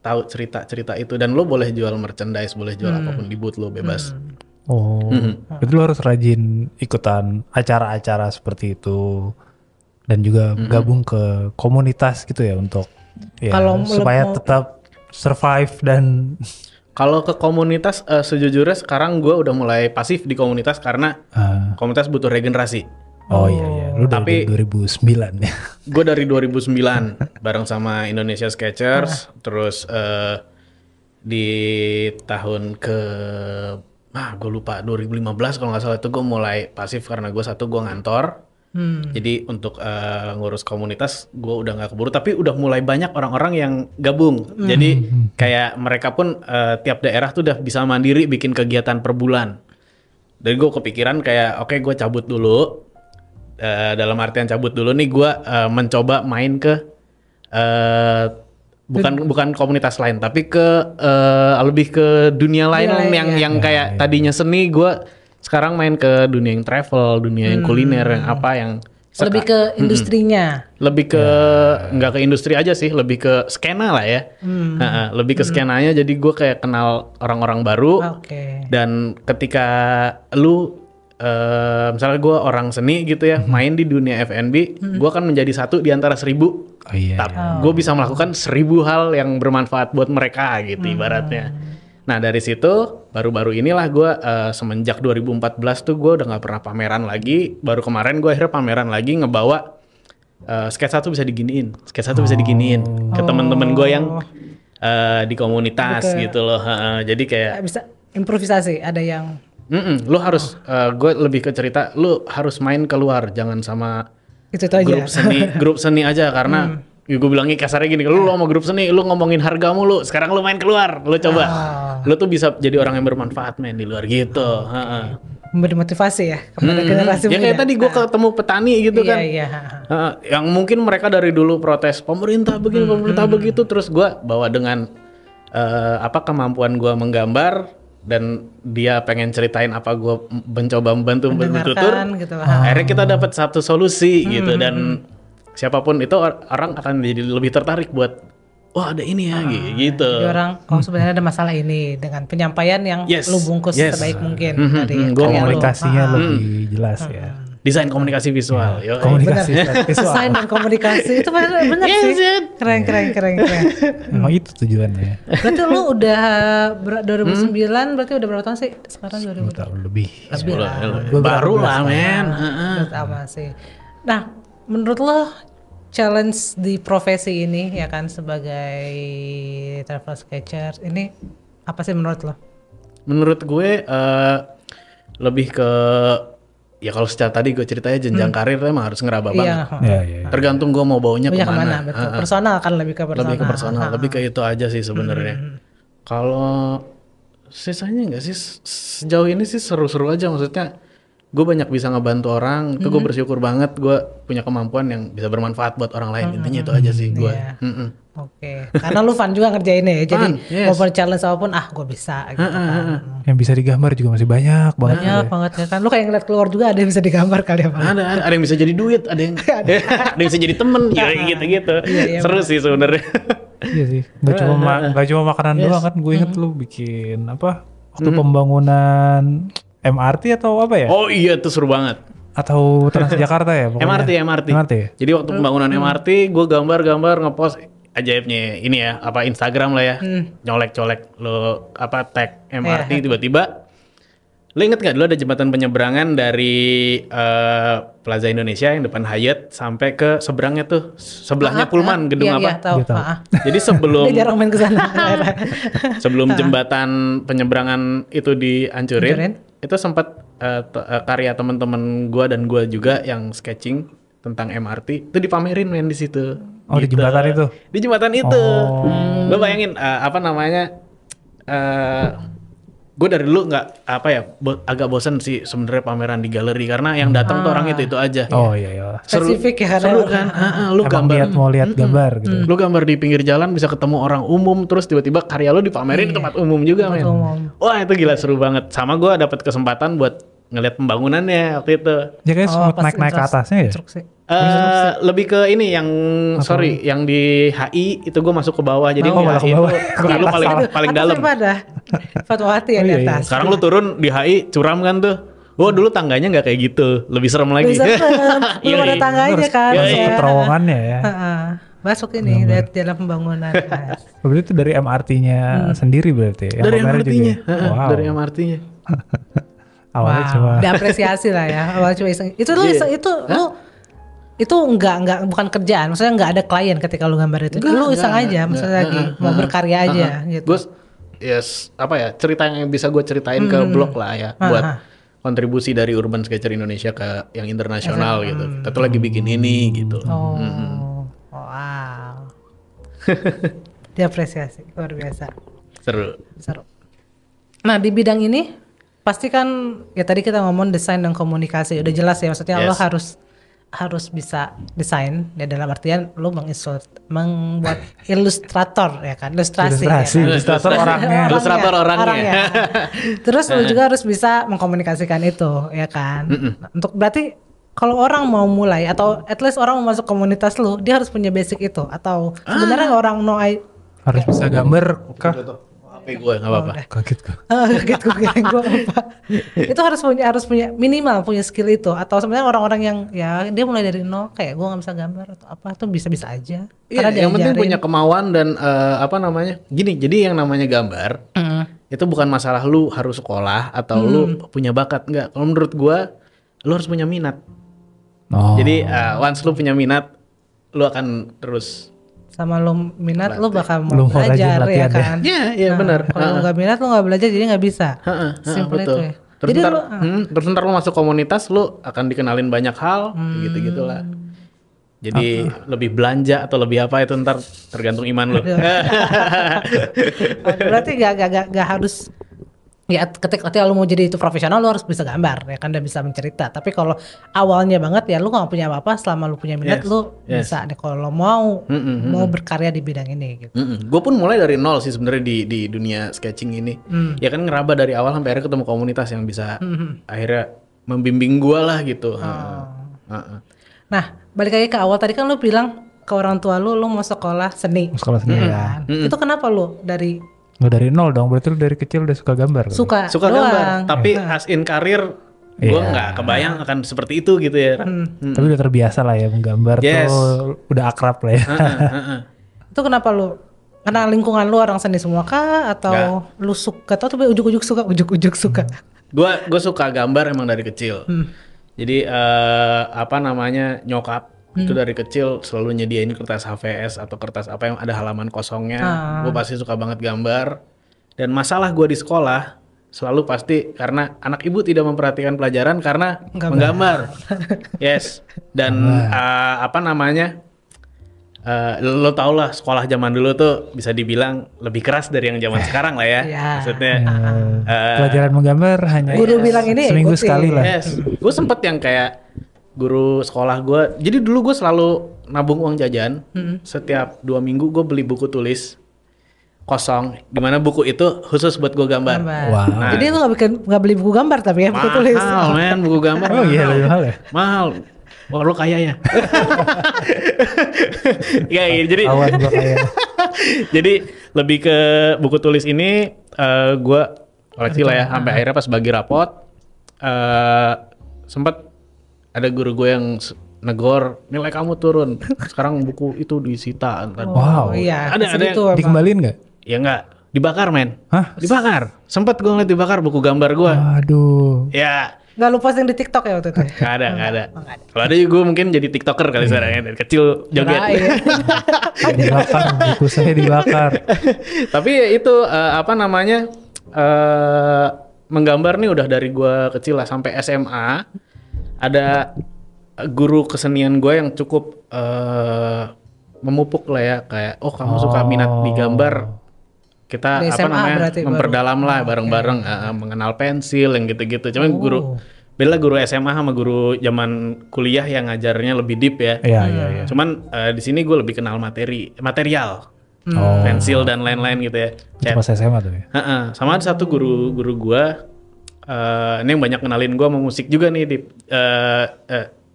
tahu cerita-cerita itu, dan lo boleh jual merchandise, boleh jual apapun di booth lo bebas. Oh, itu lo harus rajin ikutan acara-acara seperti itu dan juga gabung ke komunitas gitu ya untuk ya, Kalau supaya tetap survive dan Kalau ke komunitas, sejujurnya sekarang gue udah mulai pasif di komunitas karena komunitas butuh regenerasi. oh iya, lu dari 2009 ya. Gue dari 2009 bareng sama Indonesia Sketchers, terus di tahun gue lupa 2015 kalau nggak salah itu gue mulai pasif karena gue gue ngantor. Jadi untuk ngurus komunitas gue udah nggak keburu, tapi udah mulai banyak orang-orang yang gabung. Jadi kayak mereka pun tiap daerah tuh udah bisa mandiri bikin kegiatan per bulan. Jadi gue kepikiran kayak oke, gue cabut dulu. Dalam artian cabut dulu nih gue mencoba main ke bukan komunitas lain, tapi ke lebih ke dunia lain yang kayak tadinya seni, gue sekarang main ke dunia yang travel, dunia yang kuliner, yang apa yang lebih ke industrinya. Lebih ke nggak ke industri aja sih, lebih ke skena lah ya. Lebih ke skenanya, jadi gue kayak kenal orang-orang baru. Dan ketika lu misalnya gue orang seni gitu ya, main di dunia F&B, gue akan menjadi satu di antara 1000. Oh iya. Gue bisa melakukan 1000 hal yang bermanfaat buat mereka gitu ibaratnya. Nah dari situ baru-baru inilah gue semenjak 2014 tuh gue udah nggak pernah pameran lagi. Baru kemarin gue akhirnya pameran lagi ngebawa sketsa tuh bisa diginiin, sketsa tuh bisa diginiin ke teman-teman gue yang di komunitas gitu loh. Jadi kayak Bisa improvisasi, ada yang lu harus, gue lebih ke cerita, lu harus main keluar, jangan sama itu aja. grup seni aja karena gue bilangnya kasarnya gini, lu sama grup seni, lu ngomongin harga mulu, sekarang lu main keluar, lu coba, lu tuh bisa jadi orang yang bermanfaat main di luar gitu. Memberi motivasi ya kepada generasi muda. Ya kayak tadi gue ketemu petani gitu kan, Iya. yang mungkin mereka dari dulu protes pemerintah begini, pemerintah begitu, terus gue bawa dengan kemampuan gue menggambar. Dan dia pengen ceritain apa gue mencoba membantu bertutur, gitu. Akhirnya kita dapat satu solusi gitu dan siapapun itu orang akan jadi lebih tertarik buat wah ada ini ya gitu. Jadi orang sebenarnya ada masalah ini dengan penyampaian yang lu bungkus sebaik mungkin dari komunikasinya lebih jelas ya. Desain komunikasi visual, yo. Komunikasi visual. Desain dan komunikasi itu benar sih. Keren. Emang itu tujuannya. Berarti lu udah 2009 berarti udah berapa tahun sih? Sekarang 2000. Tahun lebih. Baru lah men. Sama sih. Nah, menurut lo challenge di profesi ini ya kan sebagai travel sketcher ini apa sih menurut lo? Menurut gue lebih ke ya kalau secara tadi gue ceritanya jenjang karir tuh emang harus ngeraba banget. Iya. Tergantung gue mau baunya kemana. Betul. Personal kan lebih ke personal. Lebih ke personal, lebih ke itu aja sih sebenarnya. Kalau sisanya enggak sih sejauh ini sih seru-seru aja, maksudnya gue banyak bisa ngebantu orang, itu gue bersyukur banget gue punya kemampuan yang bisa bermanfaat buat orang lain, intinya itu aja sih gue. Oke, karena lu fun juga ngerjainnya ya, jadi mau challenge apapun gue bisa gitu kan. Yang bisa digambar juga masih banyak banget. Banyak banget ya kan, lu kayak ngeliat keluar juga ada yang bisa digambar kali ya Pak? Ada yang bisa jadi duit, ada yang bisa jadi temen, gitu-gitu. Seru sih sebenarnya. Iya sih, gak cuma makanan doang kan, gue inget lu bikin waktu pembangunan MRT atau apa ya? Oh iya itu seru banget. Atau Transjakarta ya? MRT. Jadi waktu pembangunan MRT gue gambar ngepost ajaibnya ini ya Instagram lah ya, nyolek lo tag MRT tiba-tiba. Lo inget gak dulu ada jembatan penyeberangan dari Plaza Indonesia yang depan Hyatt sampai ke seberangnya tuh sebelahnya Pullman gedung apa? Tahu. Jadi sebelum dia jarang main ke sana. sebelum jembatan penyeberangan itu dihancurin, itu sempat karya teman-teman gue dan gue juga yang sketching tentang MRT itu dipamerin main di situ. Oh gitu. Di jembatan itu? Di jembatan itu. Lo bayangin gue dari dulu nggak agak bosan sih sebenarnya pameran di galeri karena yang datang tuh orang itu aja. Oh iya. Spesifik ya. Seru kan? Lu gambar mau lihat gambar gitu. Lu gambar di pinggir jalan bisa ketemu orang umum terus tiba-tiba karya lu dipamerin di tempat umum juga men. Wah itu gila seru banget. Sama gue dapat kesempatan buat ngeliat pembangunannya waktu itu. Ya kayak sempat naik ke atasnya ya? Lebih ke ini yang yang di HI itu gue masuk ke bawah jadi malah ke bawah. Lu paling dalam. Fatwati ya di atas. Sekarang lu turun di HI curam kan tuh. Oh dulu tangganya nggak kayak gitu, lebih serem lagi. Belum ada tangganya kan. Masuk terowongannya ya. Masuk ini dari jalan pembangunan. Berarti itu dari MRT-nya sendiri berarti? Dari MRT-nya. Dari MRT-nya. Awalnya cuma diapresiasi lah ya. Awalnya cuma iseng. Itu lu itu enggak bukan kerjaan, maksudnya enggak ada klien ketika lu gambar itu. Lu iseng aja, maksudnya lagi mau berkarya aja gitu. Gue cerita yang bisa gue ceritain ke blog lah ya buat kontribusi dari Urban Sketcher Indonesia ke yang internasional gitu. Kita tuh lagi bikin ini gitu. Wow. Diapresiasi, luar biasa. Seru. Nah di bidang ini pasti kan ya tadi kita ngomong desain dan komunikasi udah jelas ya, maksudnya lo harus bisa desain ya dalam artian lo membuat ilustrator ya kan, ilustrator orangnya. Terus lo juga harus bisa mengkomunikasikan itu ya kan. Untuk berarti kalau orang mau mulai atau at least orang mau masuk komunitas lo, dia harus punya basic itu atau sebenarnya orang harus bisa gambar kah? gue nggak apa-apa. Kaget gue. Kaget gue kira gue apa. Itu harus punya minimal punya skill itu, atau sebenarnya orang-orang yang ya dia mulai dari nol kayak gue nggak bisa gambar atau apa tuh bisa-bisa aja. Iya, yang penting punya kemauan dan apa namanya? Gini, jadi yang namanya gambar itu bukan masalah lu harus sekolah atau lu punya bakat, enggak. Kalau menurut gua, lu harus punya minat. Oh. Jadi once lu punya minat, lu akan terus sama lo minat lo bakal Lu mau mau rajin belajar ya latihan ya. kan. Iya benar. Kalau nggak minat lo nggak belajar jadi nggak bisa. Simpel betul. itu ya. Terus Jadi ntar, lo terus ntar lu masuk komunitas, lu akan dikenalin banyak hal, gitu-gitulah. Jadi lebih belanja atau lebih apa itu ntar tergantung iman lu. berarti nggak harus ya ketika lo mau jadi itu profesional lo harus bisa gambar ya kan, dan bisa mencerita. Tapi kalau awalnya banget ya lo nggak punya apa-apa, selama lo punya minat lo bisa deh kalau lo mau berkarya di bidang ini gitu. Gue pun mulai dari nol sih sebenarnya di dunia sketching ini. Ya kan ngeraba dari awal sampai akhirnya ketemu komunitas yang bisa akhirnya membimbing gue lah gitu. Nah balik lagi ke awal tadi kan lo bilang ke orang tua lo mau sekolah seni. Sekolah sendiri ya. Itu kenapa lo Nggak dari nol dong, berarti lu dari kecil udah suka gambar kan? suka Suka doang. gambar, tapi as in karir gue nggak kebayang akan seperti itu gitu ya. Tapi udah terbiasa lah ya menggambar tuh, udah akrab lah ya. Itu kenapa lu? Karena lingkungan lu orang seni semua kah? Atau lu suka? Atau tuh ujuk-ujuk suka? Gue suka gambar emang dari kecil. Jadi apa namanya, nyokap itu dari kecil selalu nyediain kertas HVS atau kertas apa yang ada halaman kosongnya. Gue pasti suka banget gambar. Dan masalah gue di sekolah selalu pasti karena anak ibu tidak memperhatikan pelajaran karena menggambar. Yes. Dan apa namanya, lo tau lah sekolah zaman dulu tuh bisa dibilang lebih keras dari yang zaman sekarang lah ya. Maksudnya pelajaran menggambar hanya guru bilang ini seminggu sekali lah. Yes. Gue sempet yang kayak guru sekolah gue, jadi dulu gue selalu nabung uang jajan. Setiap 2 minggu gue beli buku tulis kosong, dimana buku itu khusus buat gue gambar. Wow. Nah, jadi lu nggak beli buku gambar tapi ya buku tulis. mahal men, buku gambar. Oh iya, lebih mahal ya? Mahal. Wah lo kaya ya. Ya, jadi Awan gua kaya. jadi lebih ke buku tulis ini gue koleksi lah ya, sampai akhirnya pas bagi rapot sempat ada guru gue yang negor, nilai kamu turun, sekarang buku itu disita. Wow. Iya. Ada yang Dikembaliin nggak? ya nggak, dibakar men. Hah? Dibakar. Sempat gue ngeliat dibakar buku gambar gue. Aduh. Ya Nggak lu posting di TikTok ya waktu itu? nggak ada. Kalau ada gue mungkin jadi tiktoker kali sekarang ya, dari kecil joget. Dibakar, buku saya dibakar. Tapi ya itu apa namanya, menggambar nih udah dari gue kecil lah sampai SMA. Ada guru kesenian gue yang cukup memupuk lah ya, kayak kamu suka minat di gambar, kita di apa SMA namanya memperdalam lah bareng-bareng, mengenal pensil yang gitu-gitu. Cuman guru beda guru SMA sama guru zaman kuliah yang ngajarnya lebih deep ya. Iya. Cuman di sini gue lebih kenal material, pensil dan lain-lain gitu ya. Itu pas SMA tuh ya? Sama ada satu guru gue, ini yang banyak kenalin gue sama musik juga nih,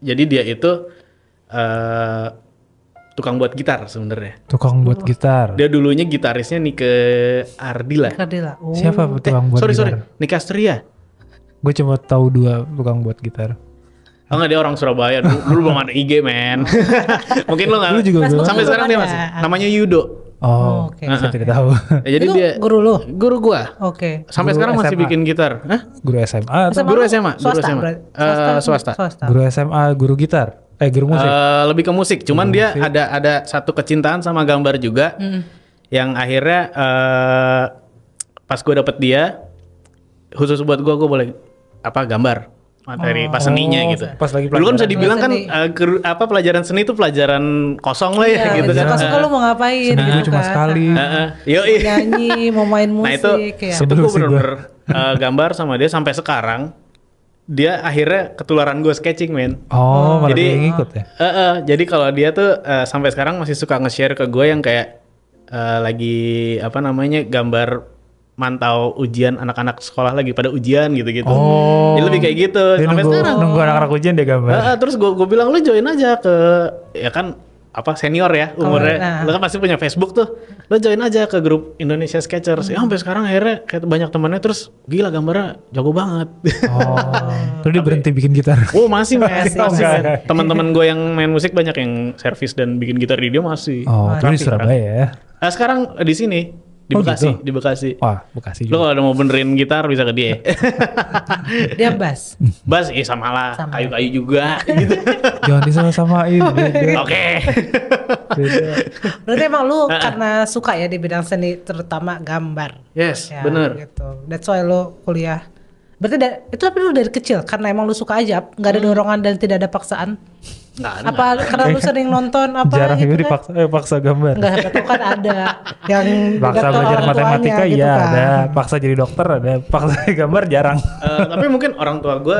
jadi dia itu tukang buat gitar sebenarnya. Tukang buat gitar. Dia dulunya gitarisnya Nike Ardila. Siapa tukang buat gitar? Sorry, Nike Astria. Gue cuma tahu 2 tukang buat gitar. Oh enggak, dia orang Surabaya. Dulu belum ada IG men. Mungkin lo nggak. Dulu juga belum. Sampai sekarang dia masih. Namanya Yudo. Oh, saya tidak tahu. Ya, jadi itu dia guru lo? Guru gua. Oke. Sampai Guru sekarang masih SMA. bikin gitar. Hah? Guru SMA atau Guru SMA. Swasta, Swasta. guru SMA, guru gitar? Guru musik. Lebih ke musik. Cuman dia ada satu kecintaan sama gambar juga. Yang akhirnya pas gue dapet dia, khusus buat gue boleh gambar materi pas seninya gitu. Pas lagi dulu kan bisa dibilang kan seni. pelajaran seni itu pelajaran kosong lah ya gitu kan. Kosong lu mau ngapain? Seminggu gitu cuma kan. sekali. Yoi. Nyanyi, mau main musik. Nah itu ya. itu gue bener-bener gambar sama dia sampai sekarang. Dia akhirnya ketularan gue sketching men. Oh, malah Jadi, dia yang ngikut ya? Jadi kalau dia tuh sampai sekarang masih suka nge-share ke gue yang kayak lagi apa namanya, gambar mantau ujian anak-anak sekolah lagi pada ujian gitu-gitu. Oh. Jadi lebih kayak gitu Dia sampai sekarang. nunggu anak-anak ujian dia gambar. Terus gue bilang lu join aja ke, ya kan senior ya umurnya. Lo kan pasti punya Facebook tuh. Lo join aja ke grup Indonesia Sketchers. Ya sampai sekarang akhirnya kayak banyak temannya, terus gila gambarnya jago banget. Terus dia berhenti bikin gitar. Oh masih men. Enggak. Teman-teman gue yang main musik banyak yang servis dan bikin gitar di dia masih. Itu di Surabaya ya. Sekarang di sini di Bekasi, gitu? di Bekasi. Wah, Bekasi Lo juga. kalau ada mau benerin gitar bisa ke dia. Dia bass. Bass sama lah, Sama. kayu-kayu juga gitu. Jangan disama-samain. beda. Oke. Beda. Berarti emang lu karena suka ya di bidang seni, terutama gambar. Yes, Ya, bener. Gitu. That's why lu kuliah. Berarti itu tapi lu dari kecil karena emang lu suka aja, nggak ada dorongan dan tidak ada paksaan. Nggak ada. Apa karena lu sering nonton apa Jarang gitu juga paksa gambar. Enggak, siapa tahu kan ada yang Paksa dikata belajar orang matematika tuanya, gitu iya kan. ada, paksa jadi dokter ada, paksa gambar jarang. Tapi mungkin orang tua gue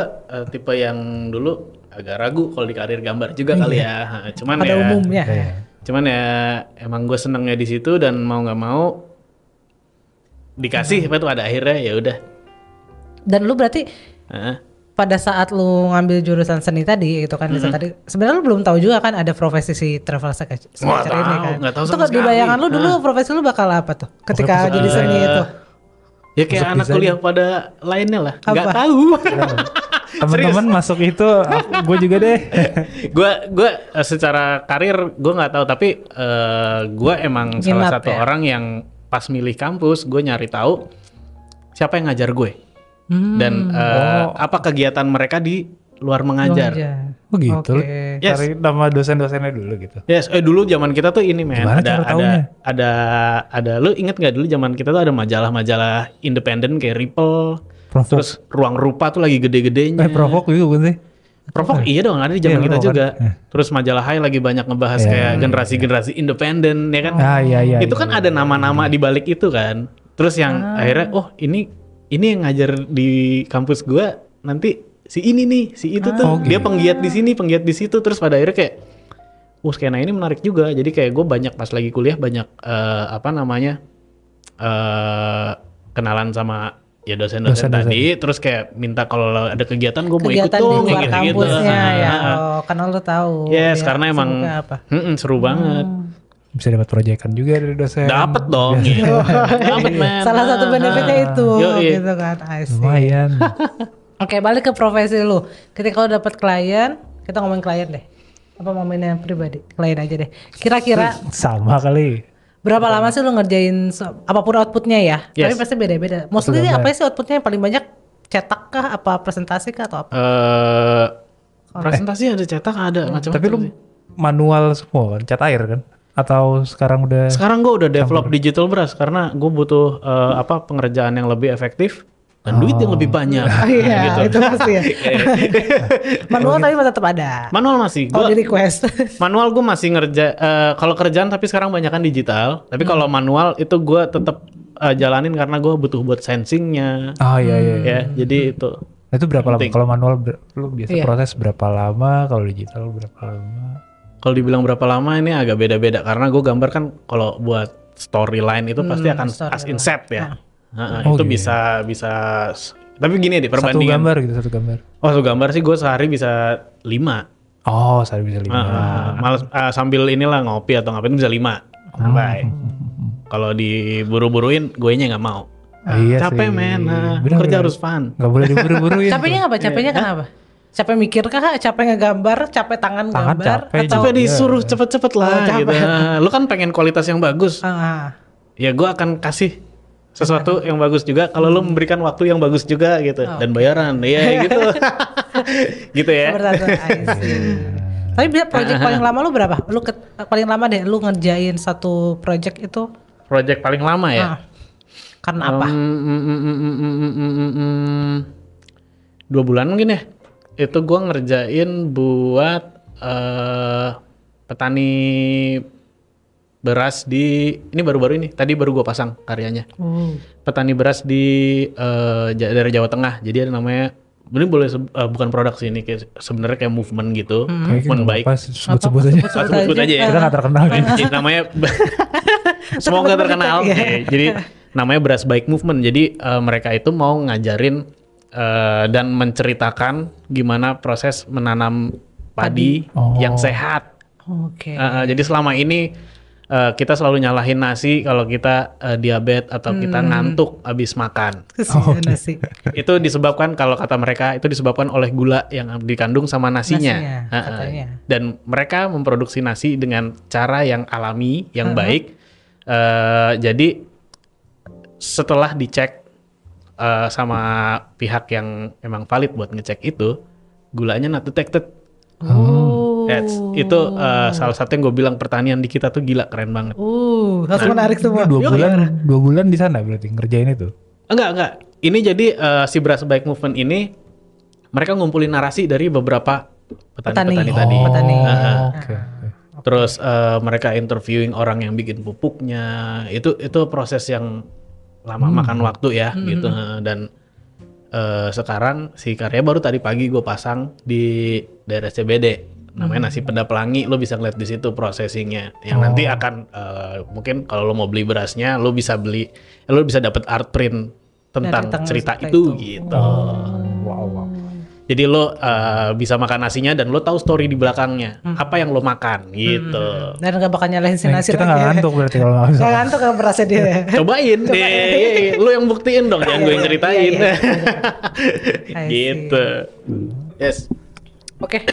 tipe yang dulu agak ragu kalau di karir gambar juga kali ya. Cuman Pada ya, umumnya. cuman ya emang gue senengnya di situ dan mau nggak mau dikasih apa tuh ada akhirnya ya udah. Dan lu berarti Heeh. pada saat lu ngambil jurusan seni tadi gitu kan, tadi sebenarnya lu belum tahu juga kan ada profesi si travel sketcher Nggak ini tahu, kan. nggak tahu Itu sama di bayangan sekali. lu dulu profesi lu bakal apa tuh ketika jadi seni itu? Ya kayak Masuk anak desain. kuliah pada lainnya lah. Nggak Apa? tahu. Teman-teman masuk itu, gue juga deh. Gue secara karir gue nggak tahu, tapi gue emang salah Minat satu ya? orang yang pas milih kampus gue nyari tahu siapa yang ngajar gue dan apa kegiatan mereka di luar mengajar. Oh gitu. Oke. Yes. Cari nama dosen-dosennya dulu gitu. Yes, dulu zaman kita tuh ini men, Gimana cara taunya? ada lu inget nggak dulu zaman kita tuh ada majalah-majalah independen kayak Ripple, Provok. terus Ruang Rupa tuh lagi gede-gedenya. Provok juga bukan sih? Provok iya dong ada di zaman Iya, kita Provok juga. kan. Terus majalah Hai lagi banyak ngebahas Iya, kayak iya, generasi-generasi independen ya kan. Iya. Itu kan ada nama-nama di balik itu kan. Terus yang akhirnya ini yang ngajar di kampus gua nanti si ini nih, si itu tuh dia penggiat di sini, penggiat di situ. Terus pada akhirnya kayak skena ini menarik juga. Jadi kayak gue banyak pas lagi kuliah banyak kenalan sama ya dosen-dosen Dosen-dosen. tadi. Terus kayak minta kalau ada kegiatan gue mau ikut Kegiatan di dong luar kayak gitu-gitu. kampusnya ya. Ah. Oh, karena lu tahu. Yes, dia karena emang sibuknya apa. seru banget. Bisa dapat proyekan juga dari dosen. Dapet dong. Iya. Dapet man. Salah satu benefitnya itu Yoi. gitu kan. I see. Lumayan. Oke, balik ke profesi lu. Ketika lu dapat klien, kita ngomongin klien deh. Apa ngomongin yang pribadi? Klien aja deh. Kira-kira Sama kali. berapa lama sih lu ngerjain apapun outputnya ya? Yes. Tapi pasti beda-beda. Mostly apa sih outputnya yang paling banyak? Cetak kah? Apa presentasi kah? Atau apa? Presentasi ada cetak ada macam-macam. Tapi lu sih. manual semua kan? Cat air kan? Atau sekarang udah Sekarang gue udah develop digital brush karena gue butuh pengerjaan yang lebih efektif dan duit yang lebih banyak. Iya, itu pasti ya. Manual tapi tetap ada. Manual masih. Kalau Gua di request. manual gue masih kalau kerjaan tapi sekarang banyakan digital. Tapi kalau manual itu gue tetap jalanin karena gue butuh buat sensingnya. Oh iya. Ya, jadi itu. Nah, itu berapa lama? Penting. Kalau manual lu biasa Iya. proses berapa lama? Kalau digital berapa lama? Kalau dibilang berapa lama ini agak beda-beda karena gue gambar kan kalau buat storyline itu pasti akan as storyline. in set ya. Oh, Itu gitu. bisa tapi gini deh Satu perbandingan. gambar gitu, satu gambar. Oh, satu gambar sih gue sehari bisa 5. Oh, saya bisa 5. Males sambil inilah ngopi atau ngapain bisa 5. Sampai. Kalau diburu-buruin gue nya nggak mau. Iya Capek sih. men. Bener, Kerja bener. harus fun. Nggak boleh diburu-buruin. Capeknya apa? Capeknya kenapa? Capek mikir kah? Capek ngegambar? Capek tangan Tangan gambar? capek Atau Capek disuruh cepet-cepet lah capek. gitu. Lu kan pengen kualitas yang bagus. Ya gue akan kasih sesuatu yang bagus juga kalau lu memberikan waktu yang bagus juga gitu dan bayaran ya gitu. Gitu ya. Bertatu, I see. Tapi project paling lama lu berapa? Lu paling lama deh lu ngerjain satu project itu Project paling lama ya. karena apa? 2 bulan mungkin ya. Itu gua ngerjain buat petani beras di ini baru-baru ini. Tadi baru gua pasang karyanya. Petani beras di daerah Jawa Tengah. Jadi ada namanya ini boleh bukan produk sih ini kayak sebenarnya kayak movement gitu. Movement baik. Sebut-sebut aja. Sebut aja ya. Kita nggak terkenal kan. Jadi namanya semoga terkenal. Oke, jadi namanya Beras Baik Movement. Jadi mereka itu mau ngajarin dan menceritakan gimana proses menanam padi yang sehat. Oke. Jadi selama ini kita selalu nyalahin nasi kalau kita diabetes atau kita ngantuk abis makan. Kesian nasi. Itu disebabkan kalau kata mereka itu disebabkan oleh gula yang dikandung sama nasinya. Katanya. Dan mereka memproduksi nasi dengan cara yang alami, yang baik. Jadi setelah dicek sama pihak yang emang valid buat ngecek itu, gulanya not detected. Itu salah satu yang gue bilang pertanian di kita tuh gila keren banget. Langsung menarik semua. 2 bulan di sana berarti ngerjain itu. Enggak. Ini jadi si Beras Baik Movement ini mereka ngumpulin narasi dari beberapa petani tadi. Oke. Terus mereka interviewing orang yang bikin pupuknya. Itu proses yang lama makan waktu ya gitu. Dan sekarang si karya baru tadi pagi gue pasang di daerah CBD. Namanya nasi peda pelangi, lo bisa ngeliat di situ processingnya. Yang nanti akan mungkin kalau lo mau beli berasnya, lo bisa dapat art print tentang cerita itu gitu. Wow. Jadi lo bisa makan nasinya dan lo tahu story di belakangnya. Apa yang lo makan gitu. Dan gak bakal nyalahin si nasi Kita nggak ngantuk berarti kalau nggak bisa. Gak ngantuk kalau berasa dia. Cobain deh. Lo yang buktiin dong, jangan gue yang ceritain. Gitu. Yes. Oke.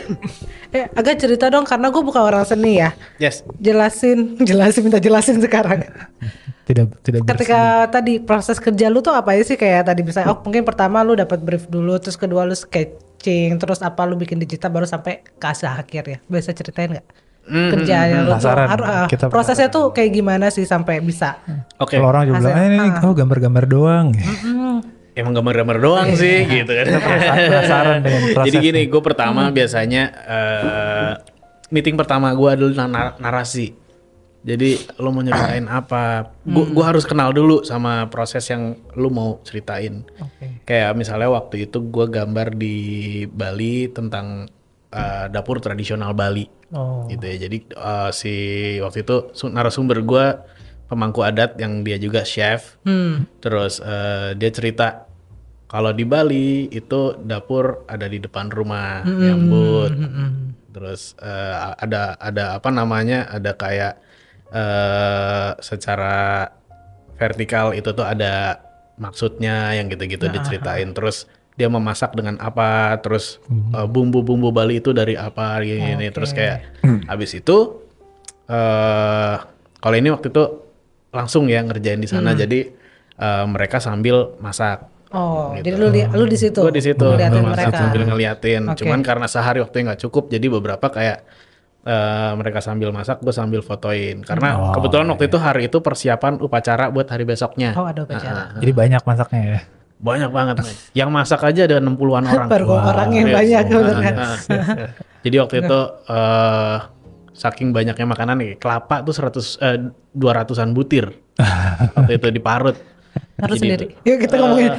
Agak cerita dong karena gue bukan orang seni ya. Yes. Minta jelasin sekarang. Tidak Ketika tadi proses kerja lu tuh apa aja sih, kayak tadi misalnya mungkin pertama lu dapat brief dulu, terus kedua lu sketching, terus apa lu bikin digital baru sampai ke hasil akhir ya. Bisa ceritain nggak? Kerjanya lu tuh prosesnya tuh kayak gimana sih sampai bisa? Oke. Kalau orang juga bilang, ini gambar-gambar doang. Emang gambar-gambar doang sih gitu kan. Penasaran dengan proses. Jadi gini, gue pertama biasanya meeting pertama gue adalah narasi. Jadi lo mau nyeritain apa? Gue harus kenal dulu sama proses yang lo mau ceritain. Kayak misalnya waktu itu gue gambar di Bali tentang dapur tradisional Bali. Gitu ya. Jadi si waktu itu narasumber gue pemangku adat yang dia juga chef. Terus dia cerita kalau di Bali itu dapur ada di depan rumah nyambut. Terus ada apa namanya? Ada kayak secara vertikal itu tuh ada maksudnya yang gitu-gitu diceritain. Terus dia memasak dengan apa? Terus bumbu-bumbu Bali itu dari apa? Gini. Terus kayak habis itu kalau ini waktu itu langsung ya ngerjain di sana, jadi mereka sambil masak. Gitu. Jadi lu di situ. Gue di situ sambil ngeliatin. Okay. Cuman karena sehari waktunya nggak cukup, jadi beberapa kayak mereka sambil masak, gue sambil fotoin. Karena kebetulan waktu itu hari itu persiapan upacara buat hari besoknya. Ada upacara. Jadi banyak masaknya ya. Banyak banget, Yang masak aja ada 60-an orang. Orang yang banyak. Jadi waktu itu saking banyaknya makanan nih, kelapa tuh 200-an butir. Waktu itu diparut. Harus sendiri. Yuk kita ngomongin.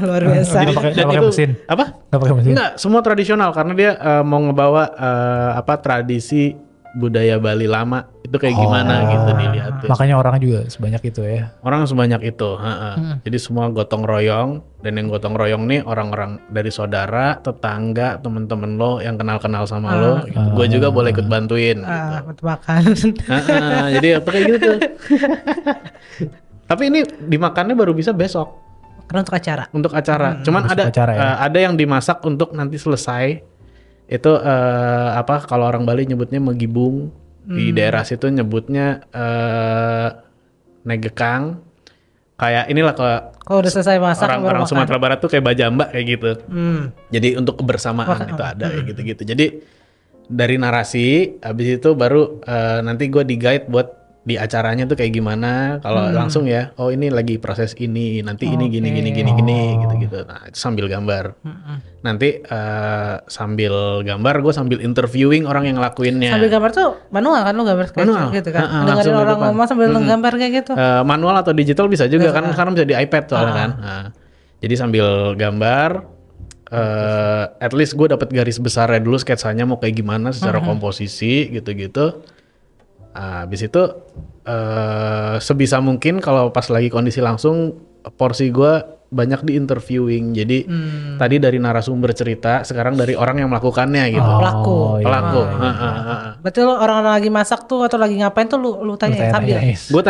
Luar biasa. Nggak pakai mesin. Apa? Nggak pakai mesin. Enggak, semua tradisional karena dia mau ngebawa tradisi budaya Bali lama itu kayak gimana gitu dilihatin. Makanya orang juga sebanyak itu ya. Orang sebanyak itu. Jadi semua gotong royong, dan yang gotong royong nih orang-orang dari saudara, tetangga, temen-temen lo yang kenal-kenal sama lo. Gitu. Gue juga boleh ikut bantuin. Gitu. Makan. Jadi apa kayak gitu tuh. Tapi ini dimakannya baru bisa besok. Karena untuk acara. Untuk acara. Cuman ada yang dimasak untuk nanti selesai. Itu kalau orang Bali nyebutnya megibung. Di daerah situ nyebutnya negekang. Kayak inilah kalau udah selesai masak orang Sumatera Barat tuh kayak bajamba kayak gitu. Jadi untuk kebersamaan itu ada kayak gitu-gitu. Jadi dari narasi habis itu baru nanti gue di-guide buat di acaranya tuh kayak gimana. Kalau langsung ya, ini lagi proses ini, nanti ini gini gitu. Nah itu sambil gambar. Nanti sambil gambar gue sambil interviewing orang yang ngelakuinnya. Sambil gambar tuh manual kan, lu gambar sketch gitu kan? Dengerin orang ngomong sambil gambar kayak gitu. Manual atau digital bisa juga kan, sekarang bisa di iPad soalnya kan. Jadi sambil gambar, at least gue dapet garis besarnya dulu, sketsanya mau kayak gimana secara komposisi gitu-gitu. Habis itu sebisa mungkin kalau pas lagi kondisi langsung, porsi gue banyak di interviewing. Jadi tadi dari narasumber cerita, sekarang dari orang yang melakukannya gitu. Pelaku. iya. Pelaku. Berarti lu orang-orang lagi masak tuh atau lagi ngapain tuh lu tanya sambil. Gue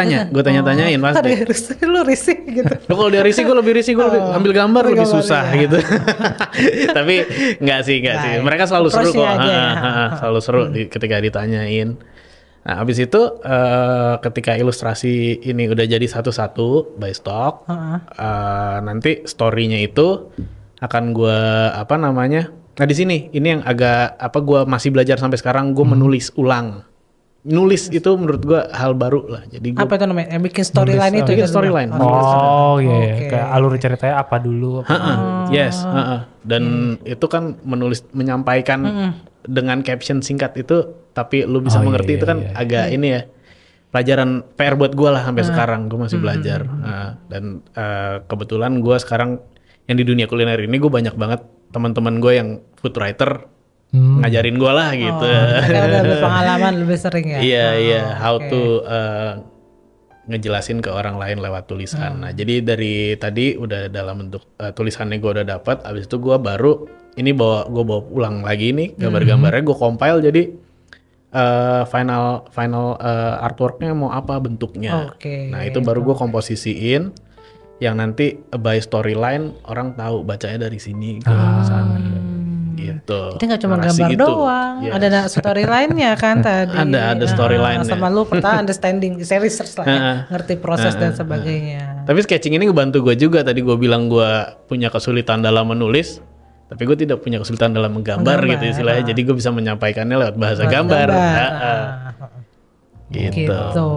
tanyain Ada pasti. lu risih gitu. Lo kalau dia risih, gue lebih risih, gue lebih ambil gambar lebih gambar, susah ya. gitu. Tapi enggak sih. Baik. Mereka selalu seru kok. Approach-nya aja ya. Selalu seru ketika ditanyain. Nah, habis itu ketika ilustrasi ini udah jadi satu-satu by stock, nanti story-nya itu akan gue Nah di sini ini yang agak gue masih belajar sampai sekarang, gue menulis ulang. Nulis itu menurut gue hal baru lah. Jadi gue Apa itu namanya? Bikin storyline itu. bikin ya, storyline. Oh iya, Oke. kayak alur ceritanya apa dulu. Yes, dan itu kan menyampaikan dengan caption singkat itu, tapi lu bisa mengerti itu kan agak ini ya, pelajaran PR buat gue lah sampai sekarang, gue masih belajar. Dan kebetulan gue sekarang yang di dunia kuliner ini gue banyak banget teman-teman gue yang food writer ngajarin gue lah gitu. Mereka udah berpengalaman lebih sering ya. Iya, how to ngejelasin ke orang lain lewat tulisan. Nah, jadi dari tadi udah dalam bentuk tulisannya gue udah dapat. Abis itu gue baru gue bawa ulang lagi nih gambar-gambarnya, gue compile jadi final artworknya mau apa bentuknya. Oke. Nah, itu baru gue komposisiin yang nanti by storyline orang tahu bacanya dari sini ke sana. Gitu. Jadi nggak cuma Narasi gambar itu. doang, Yes. ada storyline-nya kan tadi. Ada storyline-nya. Sama lu pertama understanding, research lah ya, ngerti proses dan sebagainya. Tapi sketching ini ngebantu gue juga. Tadi gue bilang gue punya kesulitan dalam menulis, tapi gue tidak punya kesulitan dalam menggambar gitu istilahnya. Jadi gue bisa menyampaikannya lewat bahasa gambar. Gitu. Gitu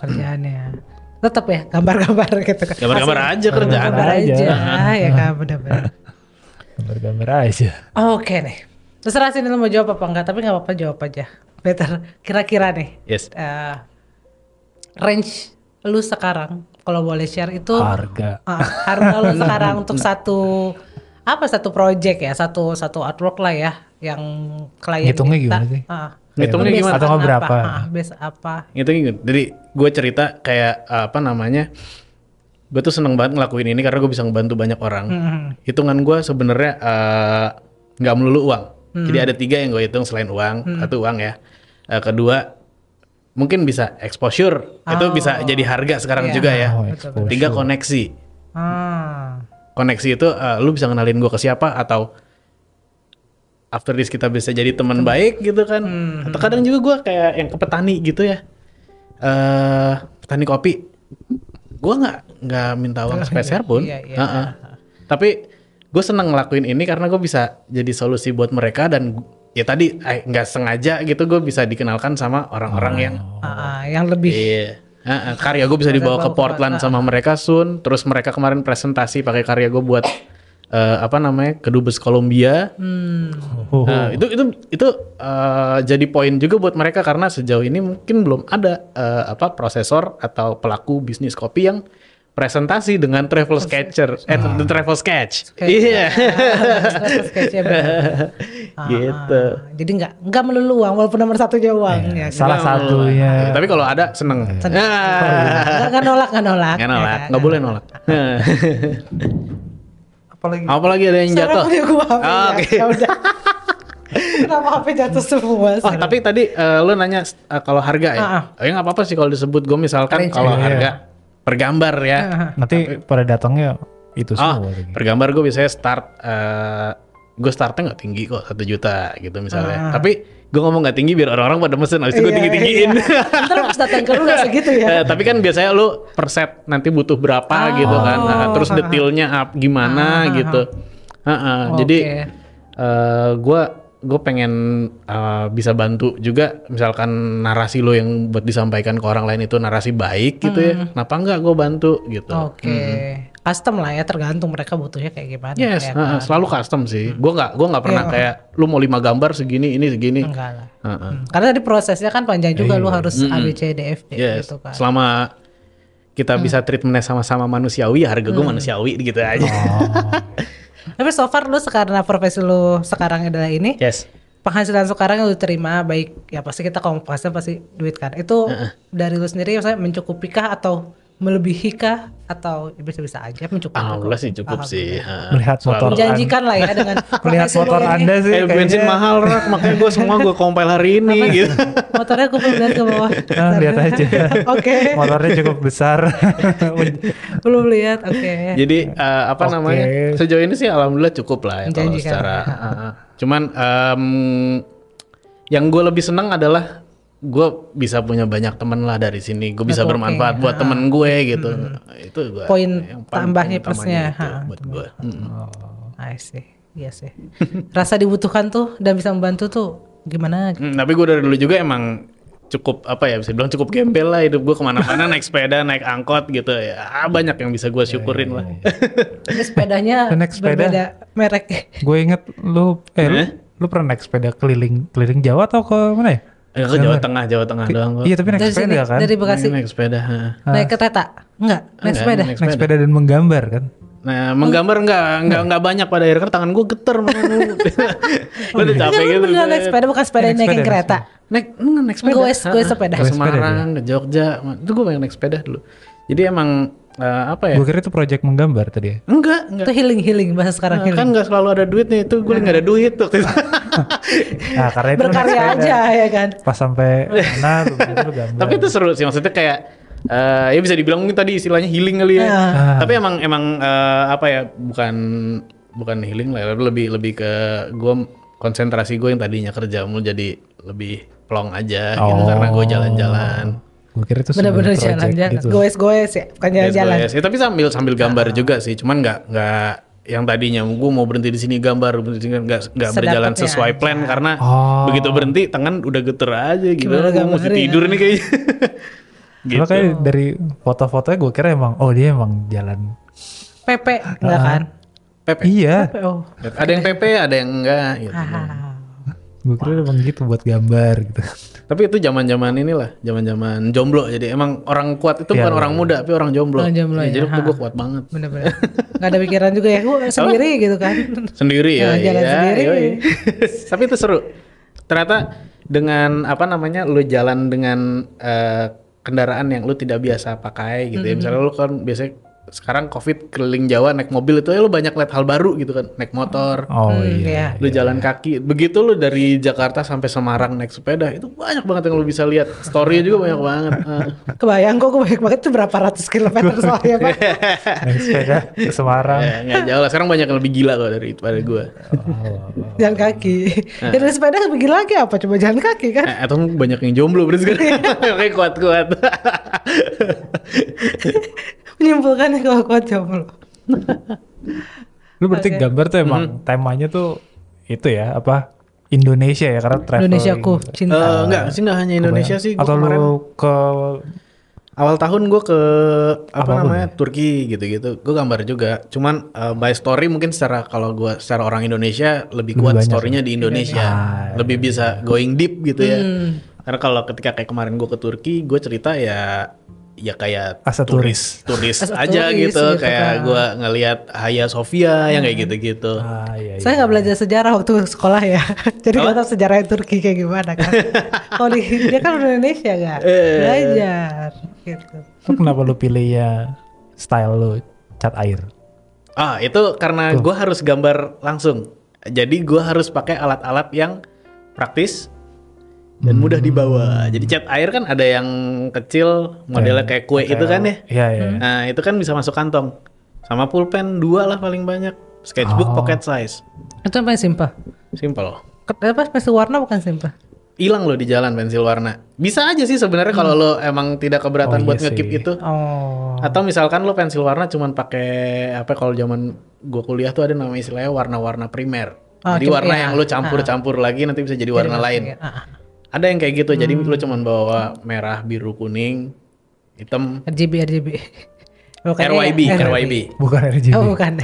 kerjaannya. Tetap ya gambar-gambar gitu kan. Gambar-gambar aja kerjaan. Gambar aja. aja. Ya kan benar-benar. Gambar-gambar aja. Oke nih. Terserah sini lu mau jawab apa enggak, tapi nggak apa-apa jawab aja. Better. Kira-kira nih. Yes. Range lu sekarang kalau boleh share itu Harga. harga lu sekarang untuk satu project ya, satu artwork lah ya yang klien Ngitungnya minta. gimana sih? Ngitungnya Lu gimana? biasaan Atau berapa? Base apa? Itu gitu. Jadi gue cerita kayak gue tuh seneng banget ngelakuin ini karena gue bisa ngebantu banyak orang. Hitungan gue sebenarnya nggak melulu uang. Jadi ada 3 yang gue hitung selain uang. Satu uang ya. Kedua mungkin bisa exposure. Itu bisa jadi harga sekarang juga ya. Oh, exposure. 3 koneksi. Koneksi itu lu bisa kenalin gue ke siapa, atau after this kita bisa jadi teman baik gitu kan. Atau kadang juga gue kayak yang ke petani gitu ya. Petani kopi. Gue nggak minta uang sepeser pun. Iya. Tapi gue seneng ngelakuin ini karena gue bisa jadi solusi buat mereka, dan ya tadi nggak sengaja gitu gue bisa dikenalkan sama orang-orang Yang lebih karya gue bisa dibawa ke Portland sama mereka soon. Terus mereka kemarin presentasi pakai karya gue buat ke Dubes Columbia. Itu jadi poin juga buat mereka karena sejauh ini mungkin belum ada prosesor atau pelaku bisnis kopi yang presentasi dengan travel sketcher, the travel sketch. Iya. Travel sketch ya benar. Gitu. Jadi nggak melulu uang, walaupun nomor satunya uang ya. Salah satunya. Tapi kalau ada seneng. Nggak nolak. Nggak boleh nolak. Apalagi. Apalagi ada yang jatuh. Gua HP ya. Oke. Ya udah. Kenapa HP jatuh semua? Oh, tapi tadi lu nanya kalau harga ya. Ya nggak apa-apa sih kalau disebut. Gue misalkan Range. kalau Iya. harga per gambar ya. Nanti pada datangnya itu semua. lagi. Per gambar gue biasanya gue startnya nggak tinggi kok, 1 juta gitu misalnya. Tapi gue ngomong nggak tinggi biar orang-orang pada mesen, habis itu gue tinggi-tinggiin. Ntar pas datang ke lu nggak segitu ya. Tapi kan biasanya lu per set nanti butuh berapa gitu kan. Nah, terus detailnya gimana gitu. Jadi gue pengen bisa bantu juga, misalkan narasi lo yang buat disampaikan ke orang lain itu narasi baik gitu ya. Kenapa enggak gue bantu gitu. Oke. Custom lah ya, tergantung mereka butuhnya kayak gimana. Yes, ya kan? selalu custom sih. Gue nggak pernah kayak lu mau 5 gambar segini, ini segini. Enggak lah. Karena tadi prosesnya kan panjang juga, lu harus A, B, C, D, F, G Yes, gitu kan. selama kita bisa treatmentnya sama-sama manusiawi, harga gue manusiawi gitu aja. Tapi so far lu karena profesi lu sekarang adalah ini, Yes. penghasilan sekarang yang lu terima baik, ya pasti kita kalau penghasilan pasti duit kan. Itu dari lu sendiri misalnya mencukupikah atau melebihi kah atau bisa-bisa aja mencukupi? Alhamdulillah sih cukup sih. Melihat motor Menjanjikan lah ya dengan melihat profesi motor lo ini. Anda sih Bensin kayaknya mahal Rak, makanya gue semua gue compile hari ini gitu. Motornya aku belum lihat ke bawah. lihat aja. Oke. Motornya cukup besar. Belum lihat. Oke. Jadi apa Oke. namanya? Sejauh ini sih alhamdulillah cukup lah ya kalau Menjanjikan. secara. Cuman yang gue lebih senang adalah gue bisa punya banyak temen lah dari sini. Gue bisa Networking. bermanfaat buat temen gue gitu. Itu gue. Poin yang tambahnya utamanya plusnya. itu buat gue. I see. Iya sih. Rasa dibutuhkan tuh dan bisa membantu tuh gimana? Tapi gue dari dulu juga emang cukup apa ya bisa bilang cukup gembel lah hidup gue kemana-mana naik sepeda naik angkot gitu ya banyak yang bisa gue syukurin lah. Ini sepedanya Naik sepeda. berbeda merek. Gue inget lu pernah naik sepeda keliling Jawa atau ke mana ya? Ke Jawa Tengah doang kok. Iya tapi naik Dari sepeda sini, kan? dari Bekasi Naik sepeda. naik kereta? Enggak, naik Enggak, sepeda. naik Naik sepeda dan menggambar kan? Nah, menggambar enggak banyak pada akhirnya kan tangan gue geter makanya gue udah capek Kan lu gitu. beneran naik sepeda bukan sepeda yang naikin kereta. Naik sepeda. Gue sepeda. Ke Semarang, ke Jogja. Itu gue banyak naik sepeda dulu. Jadi emang apa ya? Gue kira itu project menggambar tadi ya. Enggak. Itu healing bahasa sekarang healing. Kan enggak selalu ada duitnya itu gue enggak ada duit tuh. Nah karena itu lu naik Berkarya sepeda. aja ya kan. Pas sampai mana lu gambar. Tapi itu seru sih maksudnya kayak ya bisa dibilang mungkin tadi istilahnya healing kali ya. Tapi emang apa ya bukan healing lah, lebih ke gue konsentrasi gue yang tadinya kerja mau jadi lebih plong aja gitu karena gue jalan-jalan. Gue kira itu Bener-bener sebuah project jalan-jalan. gitu. Goes-goes ya, bukan jalan-jalan. Ya, tapi sambil gambar juga sih, cuman nggak yang tadinya gue mau berhenti di sini gambar nggak berjalan Sedapetnya sesuai aja. plan karena Oh. begitu berhenti tangan udah geter aja gitu. Gimana Gue mesti gambarnya? tidur nih kayaknya. Karena kayak dari foto-fotonya gue kira emang dia emang jalan. PP enggak kan? Pepe. Iya. PP oh. Ada yang PP, ada yang enggak gitu. Gue kira emang gitu buat gambar gitu. Tapi itu zaman-zaman inilah, zaman-zaman jomblo. Jadi emang orang kuat itu bukan orang muda, tapi orang jomblo. Orang jomblo Ya, ya, jadi waktu gue kuat banget. Bener-bener. Gak ada pikiran juga ya, gue sendiri gitu kan. Sendiri ya. Jalan sendiri. yoi. Tapi itu seru. Ternyata dengan apa namanya, lu jalan dengan kendaraan yang lu tidak biasa pakai gitu ya. Misalnya lu kan biasanya sekarang COVID keliling Jawa naik mobil itu ya lu banyak lihat hal baru gitu kan, naik motor. Oh Iya. Lu jalan kaki, begitu lu dari Jakarta sampai Semarang naik sepeda itu banyak banget yang lu bisa lihat. Story-nya juga banyak banget. Kebayang kok gue banyak banget tuh berapa ratus kilometer soalnya Pak. Naik sepeda ke Semarang. Ya, nggak jauh lah. Sekarang banyak yang lebih gila kok daripada gue. Jalan kaki. Jalan sepeda lebih lagi apa? Coba jalan kaki kan. Atau banyak yang jomblo berarti sekarang. Makanya kuat-kuat. Menyimpulkan kalau kuat jomblo. Lu berarti gambar tuh emang temanya tuh itu ya apa Indonesia ya karena travel. Indonesiaku cinta. Enggak sih, enggak hanya Indonesia sih. Gua Atau kemarin lu ke awal tahun gue ke apa namanya Turki gitu-gitu. Gue gambar juga. Cuman by story mungkin kalau gue secara orang Indonesia lebih kuat banyak story-nya di Indonesia. Lebih bisa going deep gitu ya. Karena kalau ketika kayak kemarin gue ke Turki, gue cerita ya kayak As a turis As a aja turis gitu. gitu Kayak kan. gue ngelihat Hagia Sophia yang kayak gitu-gitu. iya. Saya nggak belajar sejarah waktu sekolah ya. Jadi nggak tahu sejarah Turki kayak gimana kan. Kalau dia kan udah Indonesia nggak belajar. Gitu. Lu kenapa lu pilih ya style lu cat air? Itu karena gue harus gambar langsung. Jadi gue harus pakai alat-alat yang praktis dan mudah dibawa. Jadi cat air kan ada yang kecil, modelnya kayak kue itu kan ya. Iya. Nah itu kan bisa masuk kantong. Sama pulpen 2 lah paling banyak. Sketchbook pocket size. Itu yang paling simpel. Simple loh. Apa pensil warna bukan simpel. Hilang loh di jalan pensil warna. Bisa aja sih sebenarnya kalau lo emang tidak keberatan buat ngekip itu. Oh. Atau misalkan lo pensil warna cuman pakai apa kalau zaman gua kuliah tuh ada namanya istilahnya warna-warna primer. Jadi cuma- warna iya. yang lo campur-campur lagi nanti bisa jadi warna lain. Ada yang kayak gitu. Jadi lo cuman bawa merah, biru, kuning, hitam, RGB. Bukan RYB. Bukan RGB. Oh bukan.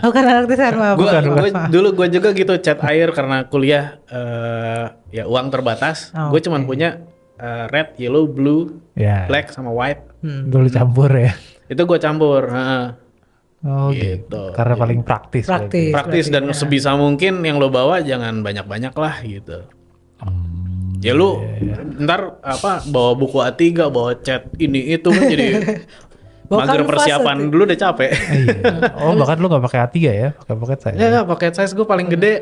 Bukan artisan maaf. Gue juga gitu cat air karena kuliah ya uang terbatas. Gue cuman punya red, yellow, blue, Ya. black sama white. Dulu campur ya. Itu gue campur. Oh Gitu. gitu. Karena paling praktis. berarti. Praktis dan sebisa mungkin yang lo bawa jangan banyak-banyak lah gitu. Ya lu ntar apa bawa buku A3, bawa cat ini itu kan jadi Bawa Mager kanvas persiapan nanti. dulu udah capek. Iya. Oh bahkan lu gak pakai A3 ya, pakai pocket size. Ya nggak, pocket size gue paling gede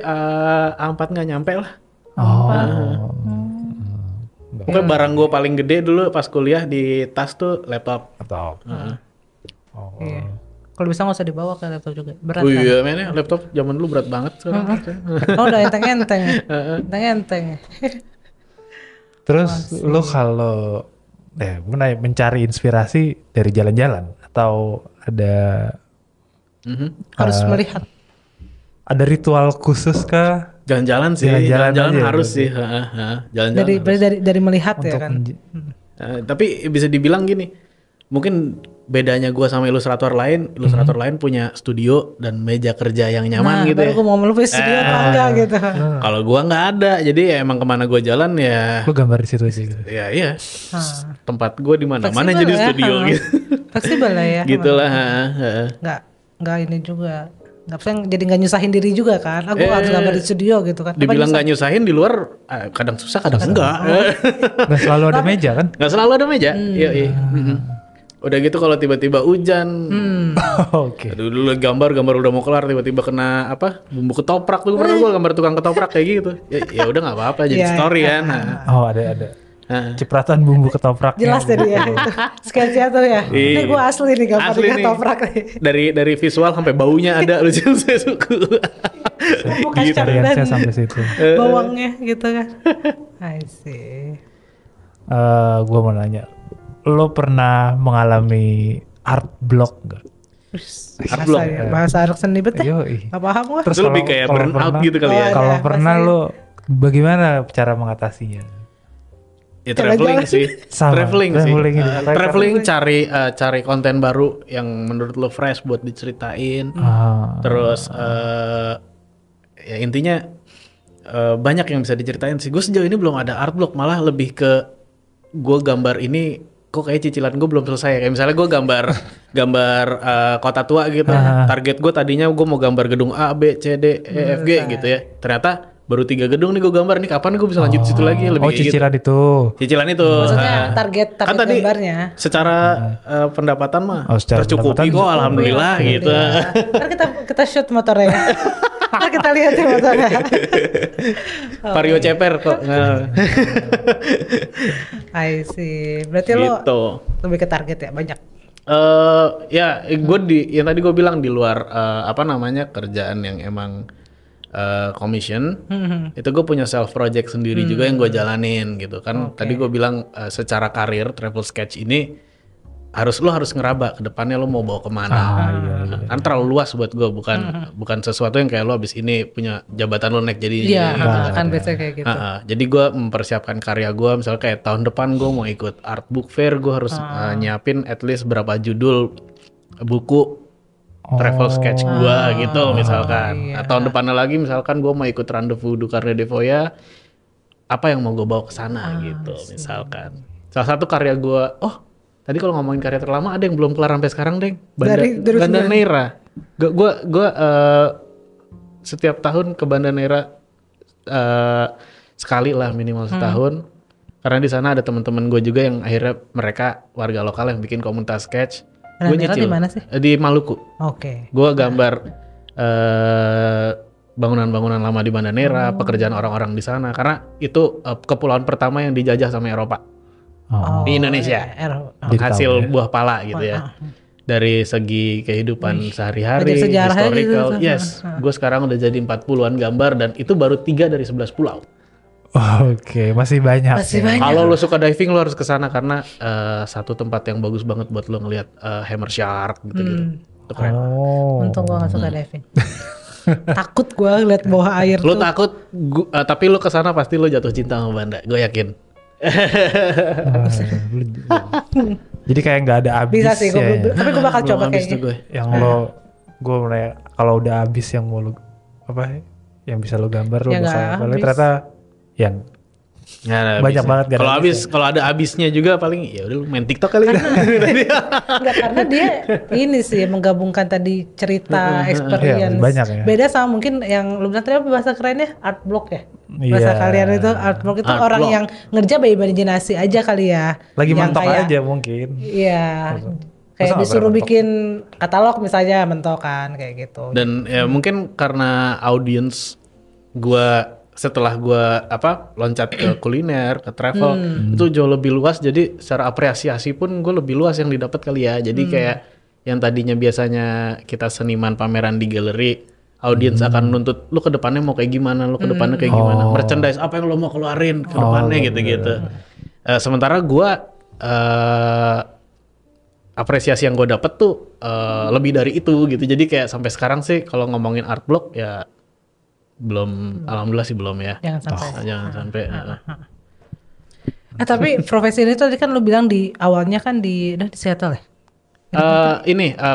A4 nggak nyampe lah. Oh. Pokoknya barang gue paling gede dulu pas kuliah di tas tuh laptop. Atau. Oh. Iya. Kalau bisa nggak usah dibawa ke laptop juga, berat Oh kan? iya men ya, laptop zaman dulu berat banget sekarang. Oh udah enteng-enteng, enteng-enteng. Terus lu kalau mencari inspirasi dari jalan-jalan atau ada Harus melihat. ada ritual khusus kah Jalan-jalan sih, Jalan-jalan jalan-jalan aja harus gitu. sih. Jalan-jalan. Dari melihat ya untuk kan. Tapi bisa dibilang gini, mungkin bedanya gua sama ilustrator lain punya studio dan meja kerja yang nyaman gitu baru ya. gue mau melukis studio apa enggak gitu. Kalau gua nggak ada, jadi ya emang kemana gua jalan ya, lu gambar di situ aja gitu. ya iya. Tempat gua di mana Fleksibel jadi ya, studio gitu. Fleksibel lah ya. Gitulah. Nggak ini juga. Nggak bisa jadi nggak nyusahin diri juga kan. Aku harus gambar di studio gitu kan. Apa Dibilang nyusahin? nggak nyusahin di luar, kadang susah, kadang enggak. Nggak selalu ada meja kan? Nggak selalu ada meja. Iya. Udah gitu kalau tiba-tiba hujan, Oke. aduh dulu gambar udah mau kelar tiba-tiba kena bumbu ketoprak tuh pernah gue gambar tukang ketoprak kayak gitu. Ya udah nggak apa-apa jadi Iya. story kan. Oh ada cipratan bumbu ketopraknya. Jelas tadi ya itu. Sketchnya tuh ya. Ini gue asli nih gambar Asli di nih. ketoprak nih. Dari visual sampai baunya ada lucu saya suka. Mau kacang Experience-nya dan sampai situ. bawangnya gitu kan. I see. Gua mau nanya, lo pernah mengalami art block nggak? Art block. Bahasa anak seni bet deh. Yoi. Gak paham gue. Terus lebih kayak burn out gitu kali ya. Kalau Iya, pernah lo bagaimana cara mengatasinya? Ya traveling Jalan-jalan. sih. Sama, Traveling sih. traveling ini. Traveling cari konten baru yang menurut lo fresh buat diceritain. Terus ya intinya banyak yang bisa diceritain sih. Gue sejauh ini belum ada art block, malah lebih ke gue gambar ini kok kayak cicilan gue belum selesai. Kayak misalnya gue gambar kota tua gitu. Target gue tadinya gue mau gambar gedung A, B, C, D, E, F, G gitu ya. Ternyata baru 3 gedung nih gue gambar nih, kapan gue bisa lanjut situ lagi, lebih kayak cicilan gitu. itu. Cicilan itu. Maksudnya target kan tadi gambarnya. secara pendapatan mah Secara tercukupi pendapatan kok, alhamdulillah gitu. Kan kita shoot motornya. Kan kita lihat ya motornya. Vario ceper kok. I see. Berarti Gitu. lo lebih ke target ya, banyak. Ya gue yang tadi gue bilang di luar kerjaan yang emang commission, itu gue punya self project sendiri juga yang gue jalanin gitu kan. Tadi gue bilang secara karir travel sketch ini lo harus ngeraba ke depannya lo mau bawa kemana. Kan terlalu luas buat gue, bukan sesuatu yang kayak lo abis ini punya jabatan lo naik jadi. Iya, kan biasanya kayak gitu. Jadi gue mempersiapkan karya gue, misalnya kayak tahun depan gue mau ikut art book fair, gue harus nyiapin at least berapa judul buku travel sketch gue gitu misalkan. Nah, tahun depannya lagi misalkan gue mau ikut Rendezvous du Carnet de Foya, apa yang mau gue bawa ke sana gitu misalkan. Salah satu karya gue, tadi kalau ngomongin karya terlama ada yang belum kelar sampai sekarang, Deng. Banda Neira. Gue setiap tahun ke Banda Neira sekali lah minimal setahun. Karena di sana ada teman-teman gue juga yang akhirnya mereka warga lokal yang bikin komunitas sketch. Gue nyicil. Di mana sih? Di Maluku. Oke. Gue gambar bangunan-bangunan lama di Banda Neira, pekerjaan orang-orang di sana. Karena itu kepulauan pertama yang dijajah sama Eropa. Di Indonesia. Hasil buah pala gitu ya. Dari segi kehidupan sehari-hari, historical. Gitu. Yes, gue sekarang udah jadi 40-an gambar dan itu baru 3 dari 11 pulau. Oke, masih banyak. Kalau lo suka diving lo harus ke sana karena satu tempat yang bagus banget buat lo ngelihat hammer shark gitu-gitu. Itu keren. Untung gue gak suka diving. Takut gue liat bawah air Lo tuh. takut, tapi lo ke sana pasti lo jatuh cinta sama Banda, gue yakin. Jadi kayak nggak ada habis. Bisa sih, tapi gue bakal coba kayaknya. Yang gue mulai kalau udah habis yang mau lo yang bisa lo gambar lo bakal. Kalau ternyata yang banyak banget. Kalau ada habisnya juga paling ya udah lu main TikTok kali. Enggak, karena dia ini sih menggabungkan tadi cerita, experience. Banyak ya. Beda sama mungkin yang lu bilang tadi apa bahasa kerennya art block ya. Bahasa kalian itu art block itu orang yang ngerja by imajinasi aja kali ya. Lagi yang mentok kayak, aja mungkin. Iya. Kayak Masa nggak disuruh pernah mentok? bikin katalog misalnya mentok kan kayak gitu. Dan ya mungkin karena audience gua setelah gua loncat ke kuliner, ke travel itu jauh lebih luas, jadi secara apresiasi pun gue lebih luas yang didapat kali ya. Jadi kayak yang tadinya biasanya kita seniman pameran di galeri, audiens akan nuntut lu ke depannya mau kayak gimana, lu ke depannya kayak gimana, merchandise apa yang lo mau keluarin ke depannya gitu-gitu. Sementara gua apresiasi yang gue dapet tuh lebih dari itu gitu. Jadi kayak sampai sekarang sih kalau ngomongin art block ya belum, alhamdulillah sih belum ya. Jangan sampai. Jangan sampai. Tapi profesi ini tadi kan lu bilang di awalnya kan di Seattle ya?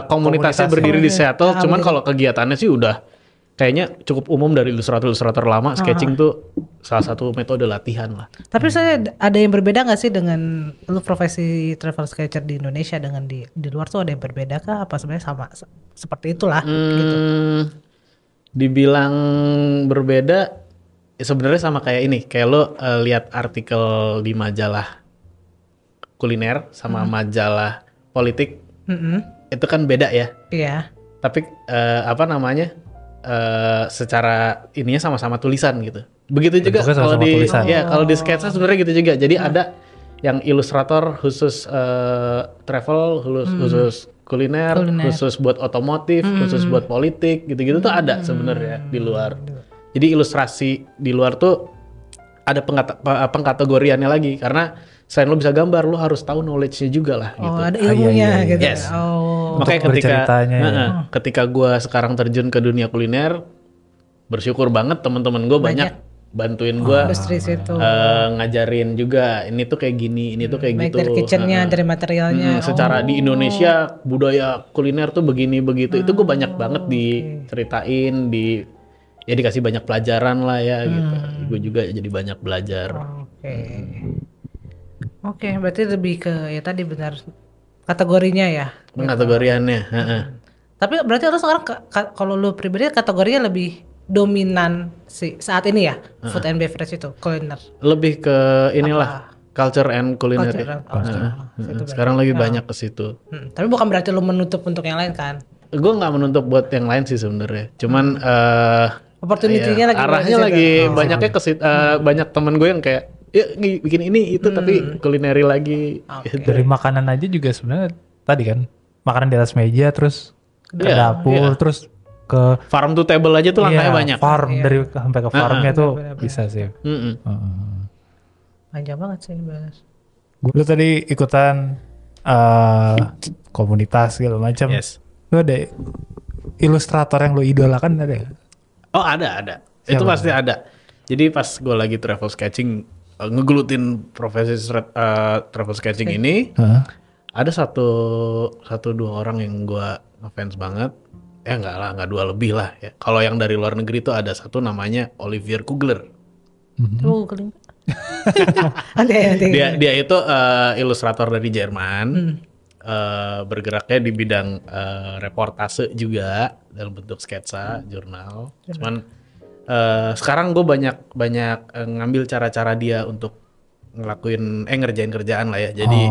Komunitasnya berdiri di Seattle, cuman kalau kegiatannya sih udah kayaknya cukup umum dari ilustrator-ilustrator lama. Sketching tuh salah satu metode latihan lah. Tapi saya ada yang berbeda nggak sih dengan lu profesi travel sketcher di Indonesia dengan di luar tuh ada yang berbeda kah? Apa sebenarnya sama seperti itulah gitu? Dibilang berbeda, ya sebenarnya sama kayak ini. Kayak lo lihat artikel di majalah kuliner sama majalah politik, itu kan beda ya. Iya. Tapi secara ininya sama-sama tulisan gitu. Begitu juga Bentuknya kalau sama-sama di tulisan. ya kalau di sketsa sebenarnya gitu juga. Jadi ada yang ilustrator khusus travel, khusus kuliner, khusus buat otomotif, khusus buat politik, gitu-gitu tuh ada sebenarnya di luar. Jadi ilustrasi di luar tuh ada pengkategoriannya lagi, karena selain lo bisa gambar, lo harus tahu knowledge-nya juga lah gitu. Oh, ada ilmunya gitu. Yes. Oh. Makanya berceritanya ya. ketika gue sekarang terjun ke dunia kuliner, bersyukur banget teman-teman gue banyak bantuin gue, Industri situ. ngajarin juga ini tuh kayak gini, ini tuh kayak Baik gitu. dari kitchennya, dari materialnya. Secara di Indonesia budaya kuliner tuh begini begitu, itu gue banyak banget diceritain, ya dikasih banyak pelajaran lah ya gitu. Gue juga jadi banyak belajar. Oke, berarti lebih ke ya tadi benar kategorinya ya. Kategoriannya. Tapi berarti lu sekarang kalau lu pribadi kategorinya lebih dominan sih saat ini ya, food and beverage itu, kuliner. Lebih ke inilah culture and culinary. Sekarang lagi banyak ke situ. Tapi bukan berarti lu menutup untuk yang lain kan? Gue nggak menutup buat yang lain sih sebenarnya. Cuman Opportunity-nya lagi arahnya lagi banyaknya ke situ. Banyak temen gue yang kayak ya bikin ini itu tapi kulineri lagi. Dari makanan aja juga sebenarnya tadi kan makanan di atas meja, terus ke dapur, terus ke Farm to table aja tuh langkahnya banyak. Farm dari sampai ke farmnya tuh bisa sih. Panjang banget sih benar. Gue tadi ikutan komunitas segala macam. Yes. Lu ada ilustrator yang lu idolakan ada ya? Oh ada. Itu pasti ada. Jadi pas gue lagi travel sketching, ngegelutin profesi travel sketching ini, ada satu dua orang yang gue ngefans banget. Enggak dua lebih lah ya. Kalau yang dari luar negeri tuh ada satu namanya Olivier Kugler. Keling. Dia itu ilustrator dari Jerman. Bergeraknya di bidang reportase juga dalam bentuk sketsa, jurnal. Cuman sekarang gue banyak ngambil cara-cara dia untuk ngelakuin ngerjain kerjaan lah ya. Jadi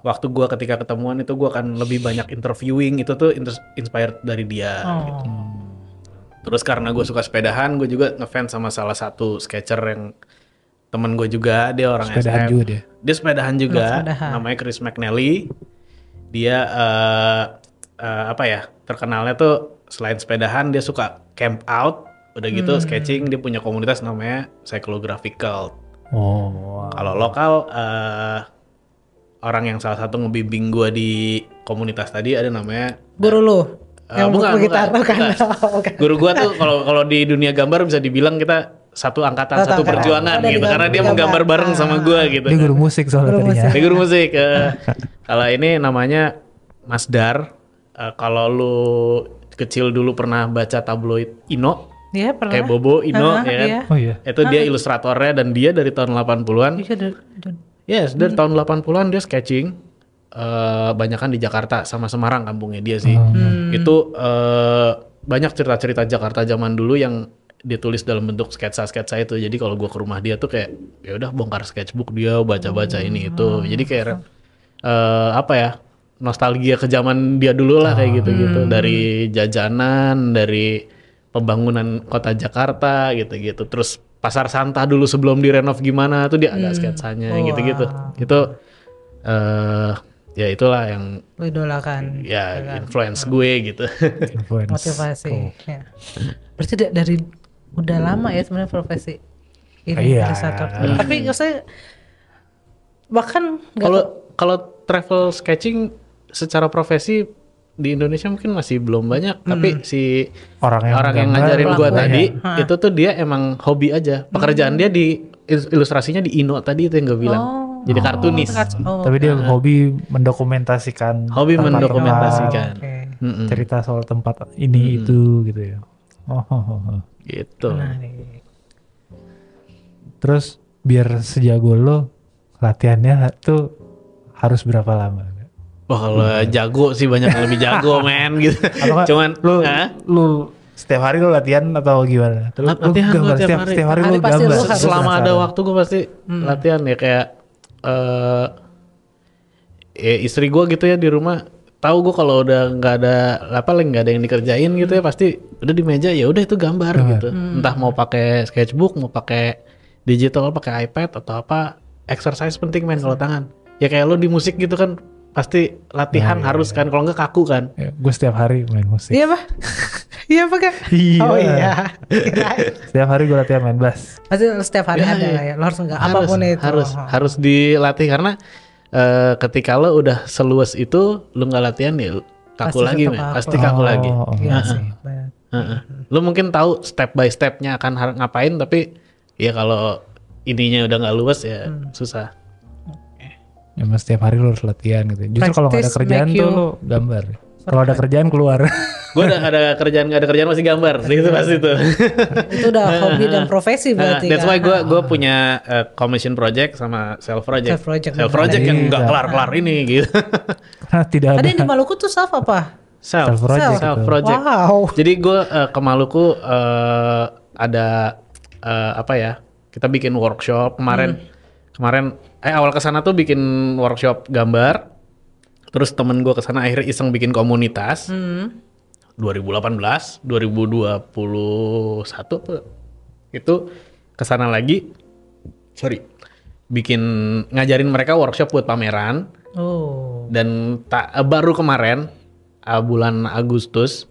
waktu gue ketika ketemuan itu gue akan lebih banyak interviewing, itu tuh inspired dari dia gitu. Terus karena gue suka sepedahan, gue juga ngefans sama salah satu sketcher yang temen gue juga, dia orang Sepedahan SF. juga dia Sepedahan juga, namanya Chris McNally. Dia terkenalnya tuh selain sepedahan dia suka camp out, udah gitu sketching, dia punya komunitas namanya Cyclographical. Kalau lokal orang yang salah satu ngebimbing gue di komunitas tadi ada namanya guru lu yang bukan. Guru gue tuh kalau di dunia gambar bisa dibilang kita satu angkatan, satu perjuangan gitu, karena dia menggambar bareng sama gue gitu. Dia guru musik soalnya tadinya. Dia guru musik. Kalau ini namanya Mas Dar. Kalau lu kecil dulu pernah baca tabloid Ino? Iya pernah. Kayak Bobo Ino ya kan? Iya. Oh iya. Itu dia ilustratornya dan dia dari tahun 80-an. Yes, dari tahun 80-an dia sketching. Banyakan di Jakarta sama Semarang kampungnya dia sih. Itu banyak cerita-cerita Jakarta zaman dulu yang dia tulis dalam bentuk sketsa-sketsa itu. Jadi kalau gua ke rumah dia tuh kayak ya udah bongkar sketchbook dia, baca-baca ini itu. Jadi kayak nostalgia ke zaman dia dulu lah kayak gitu-gitu. Dari jajanan, dari pembangunan kota Jakarta gitu-gitu. Terus Pasar Santa dulu sebelum direnov gimana tuh dia ada sketsanya gitu-gitu. Itu ya itulah yang Lu idolakan. ya influence gue gitu. Influence. Motivasi. Ya. Berarti dari udah lama ya sebenarnya profesi ini Iya. ilustrator. Tapi saya bahkan nggak Kalau travel sketching secara profesi di Indonesia mungkin masih belum banyak, tapi si Orang yang yang gambar, ngajarin gua pelakunya. tadi itu tuh dia emang hobi aja. Pekerjaan dia di ilustrasinya di Ino tadi itu yang gue bilang. Jadi kartunis. Tapi dia hobi mendokumentasikan Hobi tempat-tempat, mendokumentasikan. Oke. Mm-mm. cerita soal tempat ini itu gitu ya. Oh. Gitu. Menarik. Terus biar sejago lo latihannya tuh harus berapa lama? Wah kalau jago sih banyak yang lebih jago men gitu. Atau nggak, Cuman lu setiap hari lu latihan atau gimana? Terus lu Latihan gambar setiap hari. setiap hari Hari lu pasti gambar. lu harus- selama ada Penasaran. waktu gue pasti latihan ya kayak istri gue gitu ya di rumah tahu gue kalau udah nggak ada nggak ada yang dikerjain gitu ya pasti udah di meja ya udah itu gambar gitu entah mau pakai sketchbook mau pakai digital pakai iPad atau apa exercise penting men kalau tangan ya kayak lo di musik gitu kan pasti latihan harus kan kalau nggak kaku kan. Ya, gue setiap hari main musik. Iya Pak? Iya Pak Kak? Iya. Oh iya. Kirain. Setiap hari gue latihan main bass. Pasti setiap hari Ya, ada ya. ya. Lo harus enggak apapun itu. harus dilatih karena ketika lo udah seluas itu lo nggak latihan ya kaku Pasti lagi tetap men kaku. pasti kaku lagi. Iya sih. Benar. Lo mungkin tahu step by stepnya akan ngapain tapi ya kalau ininya udah nggak luas ya susah. Ya mas setiap hari lu harus latihan gitu. Justru kalau nggak ada Practice kerjaan make tuh you lu gambar. Kalau ada kerjaan keluar. Gue udah ada kerjaan nggak ada kerjaan masih gambar itu pasti tuh. Itu udah hobi dan profesi berarti That's kan. why gue punya commission project sama self project. Self project. Yang nggak Iya. kelar ini gitu. Karena tidak ada Tadi yang di Maluku tuh self apa? self project. Self gitu. project. Wow. Jadi gue ke Maluku ada apa ya? Kita bikin workshop kemarin awal kesana tuh bikin workshop gambar. Terus temen gue kesana akhirnya iseng bikin komunitas. 2018, 2021 tuh itu kesana lagi. Bikin ngajarin mereka workshop buat pameran. Oh. Dan baru kemarin bulan Agustus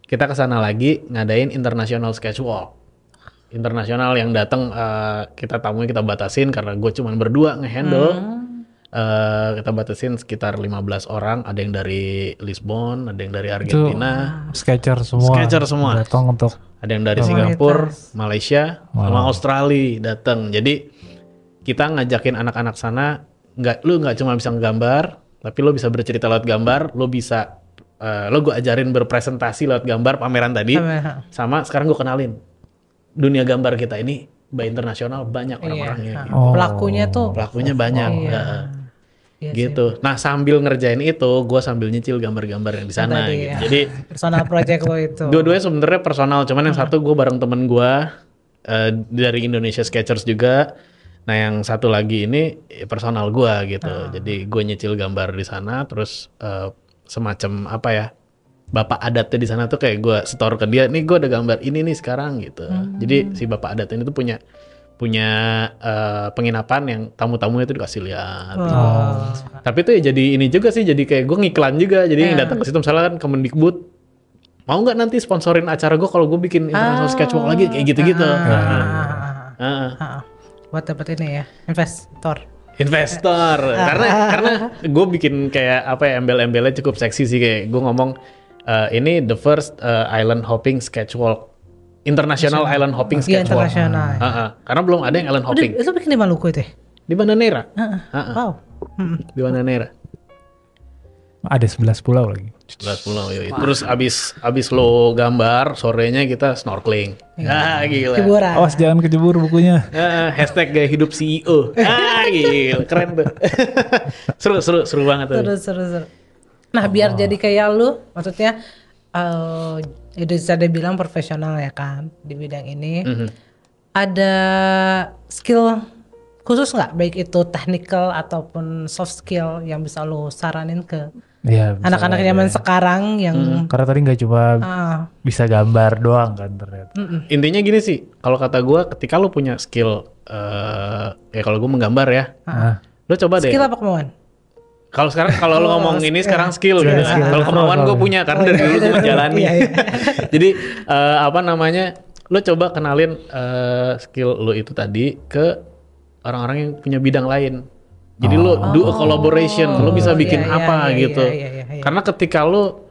kita kesana lagi ngadain International Sketch Walk. Internasional yang datang kita tamunya kita batasin karena gue cuman berdua ngehandle. Kita batasin sekitar 15 orang, ada yang dari Lisbon, ada yang dari Itu Argentina, sketcher semua. Sketcher semua. Datang untuk ada yang dari Komunitas. Singapura, Malaysia, sama Australia datang. Jadi kita ngajakin anak-anak sana, lu nggak cuma bisa nggambar, tapi lu bisa bercerita lewat gambar, lu bisa gue ajarin berpresentasi lewat gambar pameran tadi, sama sekarang gue kenalin dunia gambar kita ini by internasional banyak orang-orangnya. Gitu. Pelakunya tuh. Pelakunya banyak. Iya. Iya sih. Gitu. Nah sambil ngerjain itu, gue sambil nyicil gambar-gambar yang di sana. Tadi, Gitu. ya. Jadi Personal project lo itu. dua-duanya sebenarnya personal, cuman yang satu gue bareng temen gue dari Indonesia Sketchers juga. Nah yang satu lagi ini personal gue gitu. Jadi gue nyicil gambar di sana, terus semacam apa ya? Bapak adatnya di sana tuh kayak gue setor ke dia, nih gue ada gambar ini nih sekarang gitu. Jadi si bapak adat ini tuh punya penginapan yang tamu-tamunya itu dikasih lihat. Gitu. Tapi itu ya jadi ini juga sih, jadi kayak gue ngiklan juga. Jadi yang datang ke situ misalnya kan Kemendikbud, mau nggak nanti sponsorin acara gue kalau gue bikin International Sketch Walk lagi kayak gitu-gitu. Buat dapet ini ya, investor. Karena gue bikin kayak apa ya embel-embelnya cukup seksi sih, kayak gue ngomong ini the first island hopping sketch walk, international island hopping Iya, sketch walk. internasional. Karena belum ada yang island hopping Itu bikin di Maluku itu ya? di Banda Neira. Wow. Di Banda Neira. ada 11 pulau lagi. 11 pulau yoi. Terus abis lo gambar sorenya kita snorkeling. Gila. Hiburan. Awas jangan kejebur bukunya. Hashtag gaya hidup CEO. Gila, keren tuh. seru banget tuh. Seru. Nah, biar jadi kayak lu, maksudnya itu bisa dibilang profesional ya kan di bidang ini. Ada skill khusus nggak, baik itu technical ataupun soft skill yang bisa lu saranin ke Iya, bisa Anak-anak aja. zaman sekarang yang Karena tadi nggak cuma ah, bisa gambar doang kan ternyata. Intinya gini sih, kalau kata gue ketika lu punya skill, ya kalau gue menggambar ya, lu coba deh. skill apa kemauan? Kalau sekarang kalau lu ngomong ini sekarang skill Iya, gitu kan. skill. Kalau kemauan gue punya karena dari dulu gue menjalani. Iya, iya. Jadi apa namanya? Lu coba kenalin skill lu itu tadi ke orang-orang yang punya bidang lain. Jadi lu do a collaboration, lu bisa bikin iya, apa iya, gitu. iya. Karena ketika lu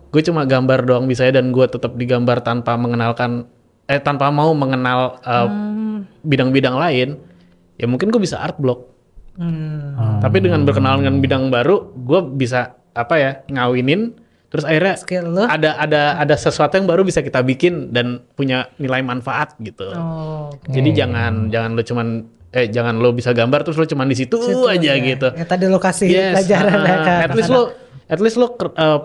gue cuma gambar doang bisa dan gue tetap digambar tanpa mengenalkan tanpa mau mengenal bidang-bidang lain, ya mungkin gue bisa art block. Tapi dengan berkenalan dengan bidang baru, gue bisa apa ya ngawinin, terus akhirnya Skill lu. ada sesuatu yang baru bisa kita bikin dan punya nilai manfaat gitu. Oh, Jadi jangan lu cuman jangan lo bisa gambar terus lo cuman di situ aja ya. gitu. Ya tadi lo kasih Yes, pelajaran ya kan. at least lo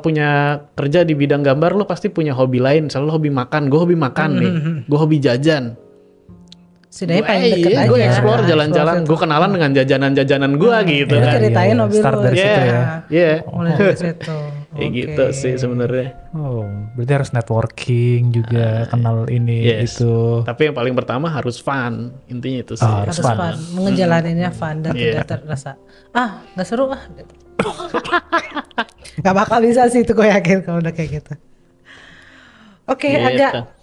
punya kerja di bidang gambar, lo pasti punya hobi lain. Misalnya lo hobi makan, gue hobi makan nih, gue hobi jajan. Setidaknya paling deket aja. Gue explore jalan-jalan, Explore gue kenalan dengan jajanan-jajanan gue gitu Lu kan. ceritain hobi Start lu. dari situ ya. Iya. Mulai dari situ. Kayak gitu sih sebenarnya. Oh, berarti harus networking juga, kenal ini Yes. itu. Tapi yang paling pertama harus fun, intinya itu sih. Harus Harus fun. Mengejalaninya fun dan Iya. tidak terasa nggak seru gitu. Gak bakal bisa sih itu gue yakin kalau udah kayak gitu. Oke, Gitu. agak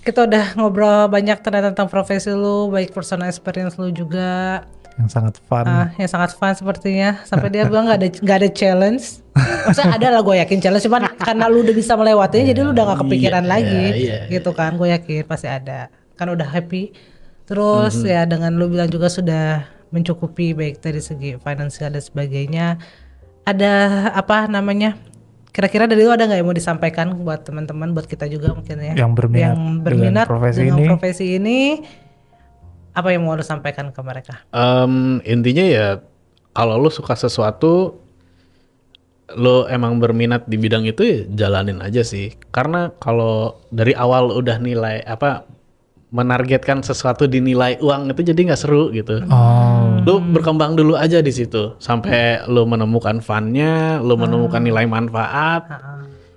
kita udah ngobrol banyak ternyata tentang profesi lu, baik personal experience lu juga, Yang sangat fun. yang sangat fun sepertinya. Sampai dia bilang nggak ada challenge. Maksudnya ada lah gue yakin challenge, cuman karena lu udah bisa melewatinya, jadi lu udah gak kepikiran lagi, gitu kan? Gue yakin pasti ada. Kan udah happy. Terus ya dengan lu bilang juga sudah mencukupi baik dari segi finansial dan sebagainya. Ada apa namanya? Kira-kira dari lu ada nggak yang mau disampaikan buat teman-teman, buat kita juga mungkin ya? Yang berminat dengan profesi ini, apa yang mau lu sampaikan ke mereka? Intinya ya kalau lo suka sesuatu, lo emang berminat di bidang itu ya jalanin aja sih. Karena kalau dari awal udah nilai menargetkan sesuatu dinilai uang itu jadi nggak seru gitu. Lo berkembang dulu aja di situ sampai lo menemukan fun-nya, lo menemukan nilai manfaat.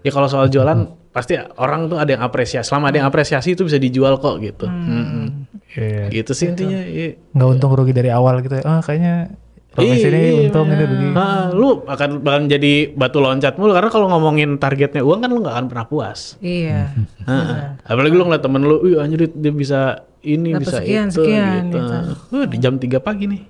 Ya kalau soal jualan pasti orang tuh ada yang apresiasi. Selama ada yang apresiasi itu bisa dijual kok gitu. Iya. Gitu sih intinya. Iya. Nggak untung rugi dari awal gitu ya. Kayaknya profesi ini untung ini rugi. Lu akan jadi batu loncat mulu karena kalau ngomongin targetnya uang kan lu nggak akan pernah puas. Iya. Apalagi lu ngeliat temen lu, anjir dia bisa ini Dapat bisa sekian, itu sekian, gitu. Di jam 3 pagi nih.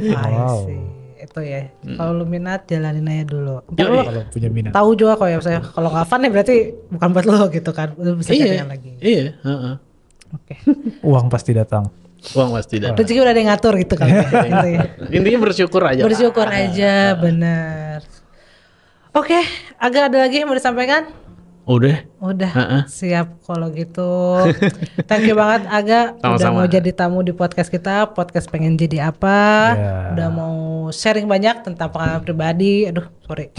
Wow. Sih. Itu ya. Kalau lu minat jalanin aja dulu. Kalau punya minat. Tahu juga kok ya, saya kalau nggak fun ya berarti bukan buat lo gitu kan. Lu bisa cari yang lagi. Iya. Oke. Uang pasti datang. Uang pasti datang. Rezeki udah ada yang ngatur gitu kan. Intinya. Intinya bersyukur aja. Bersyukur aja, bener. Oke, agak ada lagi yang mau disampaikan? Udah, siap kalau gitu. Thank you banget Aga udah Sama-sama. mau jadi tamu di podcast kita. Podcast pengen jadi apa? Udah mau sharing banyak tentang pengalaman pribadi. Aduh, sorry.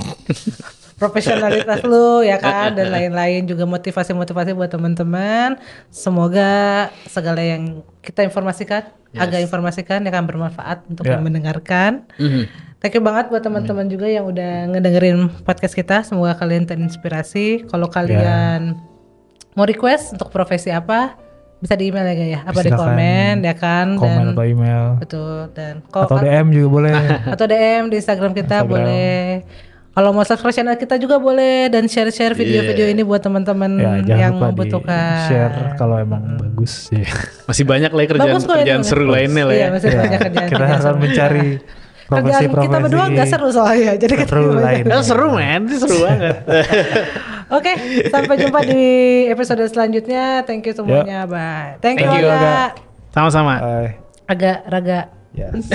Profesionalitas lu ya kan dan lain-lain juga motivasi-motivasi buat teman-teman. Semoga segala yang kita informasikan, Aga informasikan akan bermanfaat untuk yang mendengarkan. Thank you banget buat teman-teman juga yang udah ngedengerin podcast kita. Semoga kalian terinspirasi. Kalau kalian mau request untuk profesi apa, bisa di email ya Ga ya. Apa di komen ya kan? Komen atau email. Betul dan Atau DM juga boleh. atau DM di Instagram kita boleh. Kalau mau subscribe channel kita juga boleh dan share-share video-video ini buat teman-teman yang membutuhkan. Share kalau emang bagus sih. Masih banyak lah kerjaan seru lainnya lah ya. Iya, masih banyak kerjaan. Kita akan mencari profesi-profesi kita berdua nggak seru soalnya, jadi kita seru lain. Seru men, seru banget. Oke, sampai jumpa di episode selanjutnya. Thank you semuanya, bye. Thank you Aga. Sama-sama. Bye. Agak raga. Yes.